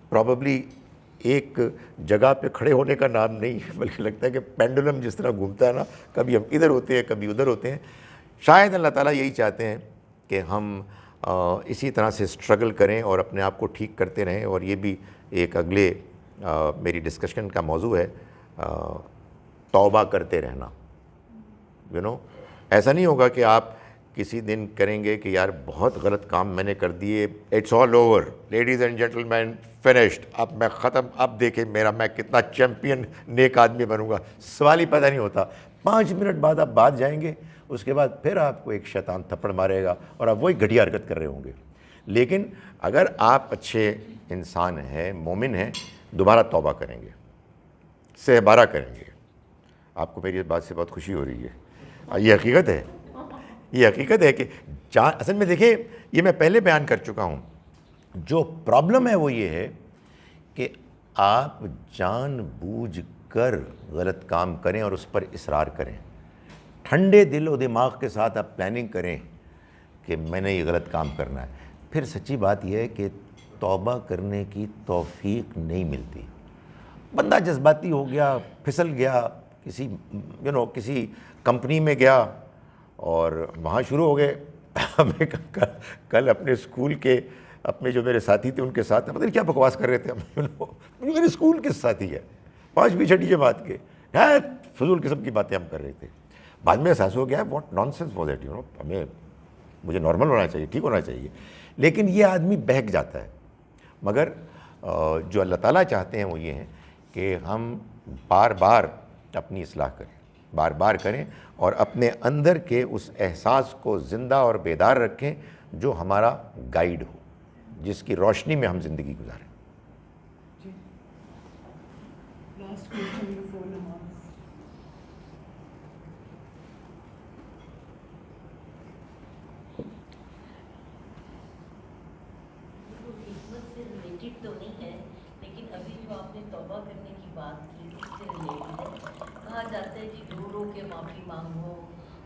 پروبیبلی ایک جگہ پہ کھڑے ہونے کا نام نہیں بلکہ لگتا ہے کہ پینڈولم جس طرح گھومتا ہے نا، کبھی ہم ادھر ہوتے ہیں کبھی ادھر ہوتے ہیں. شاید اللہ تعالیٰ یہی چاہتے ہیں کہ ہم اسی طرح سے اسٹرگل کریں اور اپنے آپ کو ٹھیک کرتے رہیں. اور یہ بھی ایک اگلے میری ڈسکشن کا موضوع ہے، توبہ کرتے رہنا. ایسا نہیں ہوگا کہ آپ کسی دن کریں گے کہ یار بہت غلط کام میں نے کر دیے، it's all over ladies and gentlemen, finished, اب میں ختم، اب دیکھیں میں کتنا چیمپئن نیک آدمی بنوں گا. سوال ہی پیدا نہیں ہوتا. 5 منٹ بعد آپ بعد جائیں گے، اس کے بعد پھر آپ کو ایک شیطان تھپڑ مارے گا اور آپ وہی گھٹیا حرکت کر رہے ہوں گے. لیکن اگر آپ اچھے انسان ہیں، مومن ہیں، دوبارہ توبہ کریں گے، سہبارہ کریں گے. آپ کو میری اس بات سے بہت خوشی ہو رہی ہے. یہ حقیقت ہے، یہ حقیقت ہے کہ اصل میں دیکھیں، یہ میں پہلے بیان کر چکا ہوں، جو پرابلم ہے وہ یہ ہے کہ آپ جان بوجھ کر غلط کام کریں اور اس پر اصرار کریں. ٹھنڈے دل و دماغ کے ساتھ آپ پلاننگ کریں کہ میں نے یہ غلط کام کرنا ہے. پھر سچی بات یہ ہے کہ توبہ کرنے کی توفیق نہیں ملتی. بندہ جذباتی ہو گیا، پھسل گیا، کسی کمپنی میں گیا اور وہاں شروع ہو گئے. ہمیں کل اپنے اسکول کے اپنے جو میرے ساتھی تھے ان کے ساتھ پتہ نہیں کیا بکواس کر رہے تھے ہم. میرے اسکول کے ساتھی ہے، 5ویں 6ٹھی جماعت کے، فضول قسم کی باتیں ہم کر رہے تھے. بعد میں احساس ہو گیا what naan sense was it, مجھے نارمل ہونا چاہیے، ٹھیک ہونا چاہیے. لیکن یہ آدمی بہک جاتا ہے. مگر جو اللہ تعالیٰ چاہتے ہیں وہ یہ ہیں کہ ہم بار بار اپنی اصلاح کریں، بار بار کریں اور اپنے اندر کے اس احساس کو زندہ اور بیدار رکھیں جو ہمارا گائیڈ ہو، جس کی روشنی میں ہم زندگی گزاریں. Last question before Namaz. حکمت سے ریلیٹڈ تو نہیں ہے، لیکن ابھی جو آپ نے توبہ کرنے کی بات کی اس سے ریلیٹڈ ہے. کہا جاتا ہے کہ رو رو کے معافی مانگو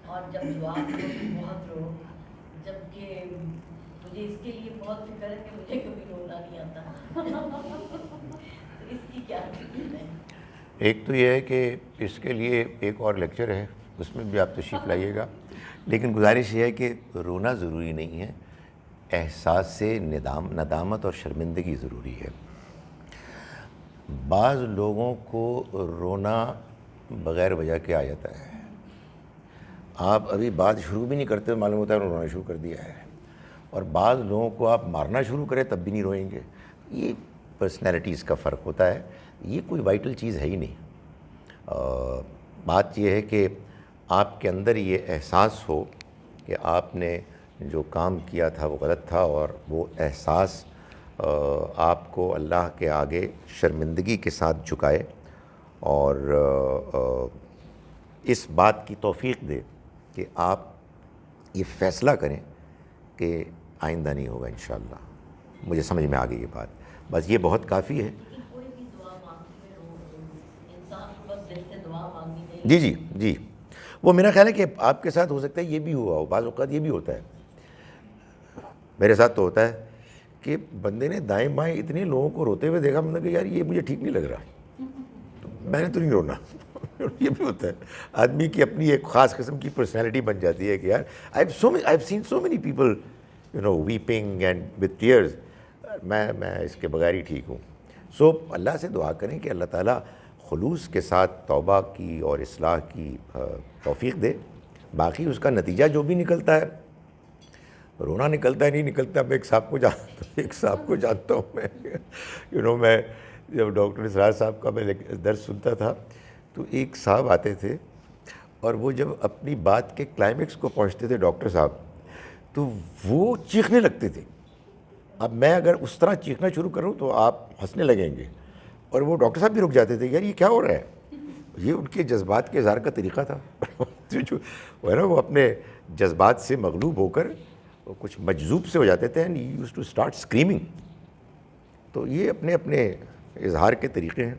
اور جب دعا کرو تو بہت رو، جبکہ مجھے اس کے لیے بہت فکر ہے کہ مجھے کبھی رونا نہیں آتا. تو اس کی کیا حقیقت ہے؟ ایک تو یہ ہے کہ اس کے لیے ایک اور لیکچر ہے، اس میں بھی آپ تشریف لائیے گا. لیکن گزارش یہ ہے کہ رونا ضروری نہیں ہے، احساس ندامت اور شرمندگی ضروری ہے. بعض لوگوں کو رونا بغیر وجہ کے آ جاتا ہے. آپ ابھی بات شروع بھی نہیں کرتے معلوم ہوتا ہے رونا شروع کر دیا ہے. اور بعض لوگوں کو آپ مارنا شروع کریں تب بھی نہیں روئیں گے. یہ پرسنالٹیز کا فرق ہوتا ہے. یہ کوئی وائٹل چیز ہے ہی نہیں. بات یہ ہے کہ آپ کے اندر یہ احساس ہو کہ آپ نے جو کام کیا تھا وہ غلط تھا، اور وہ احساس آپ کو اللہ کے آگے شرمندگی کے ساتھ جھکائے اور اس بات کی توفیق دے کہ آپ یہ فیصلہ کریں کہ آئندہ نہیں ہوگا انشاءاللہ. مجھے سمجھ میں آ گئی یہ بات. بس یہ بہت کافی ہے. لیکن کوئی بھی دعا مانگنے میں انسان کو بس دل سے دعا مانگنی نہیں. جی جی جی، وہ میرا خیال ہے کہ آپ کے ساتھ ہو سکتا ہے یہ بھی ہوا ہو. بعض اوقات یہ بھی ہوتا ہے، میرے ساتھ تو ہوتا ہے کہ بندے نے دائیں بائیں اتنے لوگوں کو روتے ہوئے دیکھا، میں نے کہا یار یہ مجھے ٹھیک نہیں لگ رہا، تو میں نے تو نہیں رونا. یہ بھی ہوتا ہے. آدمی کی اپنی ایک خاص قسم کی پرسنالٹی بن جاتی ہے کہ یار I've seen so many people weeping and with tears. میں اس کے بغیر ہی ٹھیک ہوں. سو اللہ سے دعا کریں کہ اللہ تعالیٰ خلوص کے ساتھ توبہ کی اور اصلاح کی توفیق دے. باقی اس کا نتیجہ جو بھی نکلتا ہے، رونا نکلتا ہے نہیں نکلتا، میں ایک صاحب کو جانتا ہوں. میں جب ڈاکٹر اسرار صاحب کا میں درس سنتا تھا تو ایک صاحب آتے تھے اور وہ جب اپنی بات کے کلائمیکس کو پہنچتے تھے ڈاکٹر صاحب، تو وہ چیخنے لگتے تھے. اب میں اگر اس طرح چیخنا شروع کروں تو آپ ہنسنے لگیں گے، اور وہ ڈاکٹر صاحب بھی رک جاتے تھے. یار یہ کیا ہو رہا ہے؟ یہ ان کے جذبات کے اظہار کا طریقہ تھا. جو ہے نا، وہ اپنے جذبات سے مغلوب ہو کر کچھ مجذوب سے ہو جاتے تھے and use to start screaming. تو یہ اپنے اپنے اظہار کے طریقے ہیں.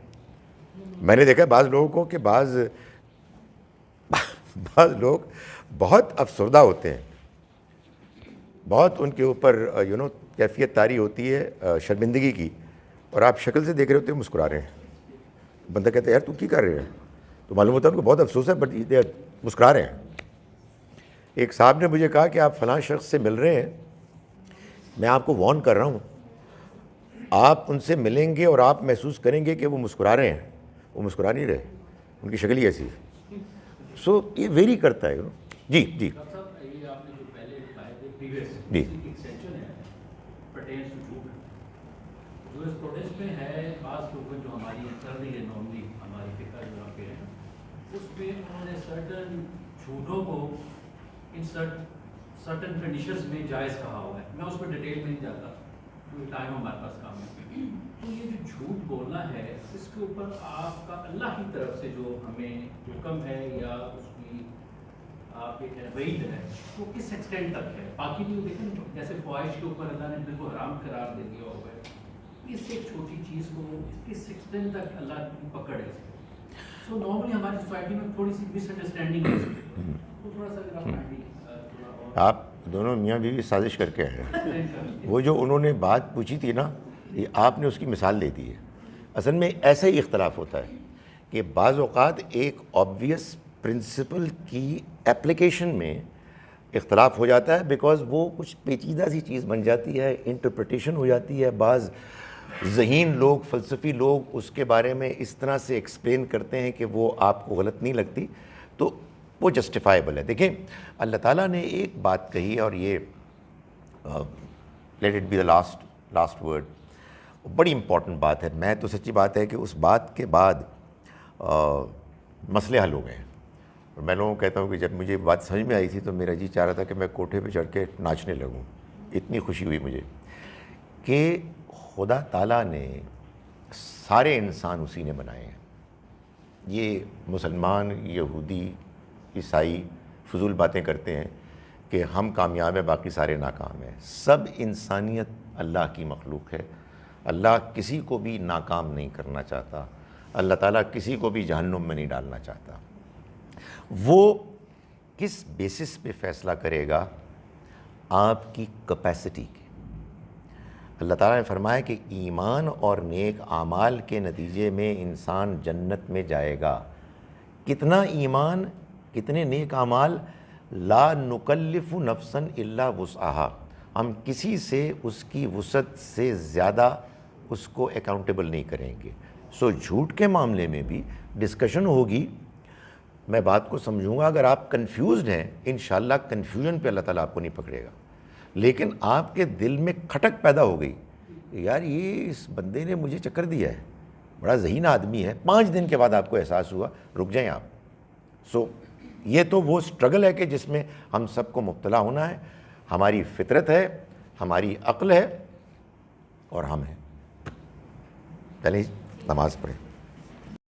میں نے دیکھا بعض لوگوں کو کہ بعض لوگ بہت افسردہ ہوتے ہیں، بہت ان کے اوپر کیفیت طاری ہوتی ہے شرمندگی کی، اور آپ شکل سے دیکھ رہے ہوتے ہیں مسکرا رہے ہیں. بندہ کہتا ہے یار تو کی کر رہے ہیں؟ تو معلوم ہوتا ہے ان کو بہت افسوس ہے، بٹ مسکرا رہے ہیں. ایک صاحب نے مجھے کہا کہ آپ فلاں شخص سے مل رہے ہیں، میں آپ کو وارن کر رہا ہوں، آپ ان سے ملیں گے اور آپ محسوس کریں گے کہ وہ مسکرا رہے ہیں. وہ مسکرا نہیں رہے، ان کی شکل ہی ایسی ہے. سو یہ ویری کرتا ہے. جی جی ڈاکٹر صاحب، یہ آپ نے جو پہلے بتایا تھے پریویس جی ایکسٹینشن ہے پرٹینس ٹو جھوٹ. جو اس پروٹیسٹ میں ہے، بعض لوگوں جو ہماری انٹرنلی ہے، نارملی ہماری فکر جو یہاں پہ ہے، اس پہ انہوں نے سرٹن جھوٹوں کو ان سرٹن کنڈیشنز میں جائز کہا ہوا ہے. میں اس پر ڈیٹیل میں نہیں جاتا کیونکہ ٹائم ہمارے پاس کام ہے. تو یہ جو جھوٹ بولنا ہے، اس کے اوپر آپ کا اللہ کی طرف سے جو ہمیں حکم ہے یا اس کی آپ ایک وعید ہے، وہ کس ایکسٹینٹ تک ہے؟ باقی جو دیکھیں جیسے فواہش کے اوپر اللہ نے بالکل حرام قرار دے دیا ہوا ہے، اس ایک چھوٹی چیز کو کس ایکسٹینٹ تک اللہ کی پکڑ ہے. سو نارملی ہماری سوسائٹی میں تھوڑی سی مس انڈرسٹینڈنگ ہے، تو تھوڑا سا آپ دونوں میاں بیوی سازش کر کے ہیں. وہ جو انہوں نے بات پوچھی تھی نا، یہ آپ نے اس کی مثال دے دی ہے. اصل میں ایسا ہی اختلاف ہوتا ہے کہ بعض اوقات ایک آبویس پرنسپل کی اپلیکیشن میں اختلاف ہو جاتا ہے، بیکاز وہ کچھ پیچیدہ سی چیز بن جاتی ہے، انٹرپریٹیشن ہو جاتی ہے. بعض ذہین لوگ، فلسفی لوگ اس کے بارے میں اس طرح سے ایکسپلین کرتے ہیں کہ وہ آپ کو غلط نہیں لگتی، تو وہ جسٹیفائیبل ہے. دیکھیں اللہ تعالیٰ نے ایک بات کہی، اور یہ let it be the last word, بڑی امپورٹنٹ بات ہے. میں تو سچی بات ہے کہ اس بات کے بعد مسئلے حل ہو گئے ہیں. اور میں لوگوں کو کہتا ہوں کہ جب مجھے بات سمجھ میں آئی تھی تو میرا جی چاہ رہا تھا کہ میں کوٹھے پہ چڑھ کے ناچنے لگوں. اتنی خوشی ہوئی مجھے کہ خدا تعالیٰ نے سارے انسان اسی نے بنائے ہیں. یہ مسلمان، یہودی، عیسائی فضول باتیں کرتے ہیں کہ ہم کامیاب ہیں باقی سارے ناکام ہیں. سب انسانیت اللہ کی مخلوق ہے. اللہ کسی کو بھی ناکام نہیں کرنا چاہتا. اللہ تعالیٰ کسی کو بھی جہنم میں نہیں ڈالنا چاہتا. وہ کس بیسس پہ فیصلہ کرے گا؟ آپ کی کیپیسٹی کے. اللہ تعالیٰ نے فرمایا کہ ایمان اور نیک اعمال کے نتیجے میں انسان جنت میں جائے گا. کتنا ایمان، کتنے نیک اعمال؟ لا نکلف نفسا الا وسعها. ہم کسی سے اس کی وسعت سے زیادہ اس کو اکاؤنٹیبل نہیں کریں گے. سو جھوٹ کے معاملے میں بھی ڈسکشن ہوگی, میں بات کو سمجھوں گا. اگر آپ کنفیوزڈ ہیں, انشاءاللہ کنفیوژن پہ اللہ تعالیٰ آپ کو نہیں پکڑے گا, لیکن آپ کے دل میں کھٹک پیدا ہو گئی, یار یہ اس بندے نے مجھے چکر دیا ہے, بڑا ذہین آدمی ہے, 5 دن کے بعد آپ کو احساس ہوا, رک جائیں آپ. سو یہ تو وہ اسٹرگل ہے کہ جس میں ہم سب کو مبتلا ہونا ہے. ہماری فطرت ہے, ہماری عقل ہے, اور ہم ہیں. چلیے نماز پڑھیں.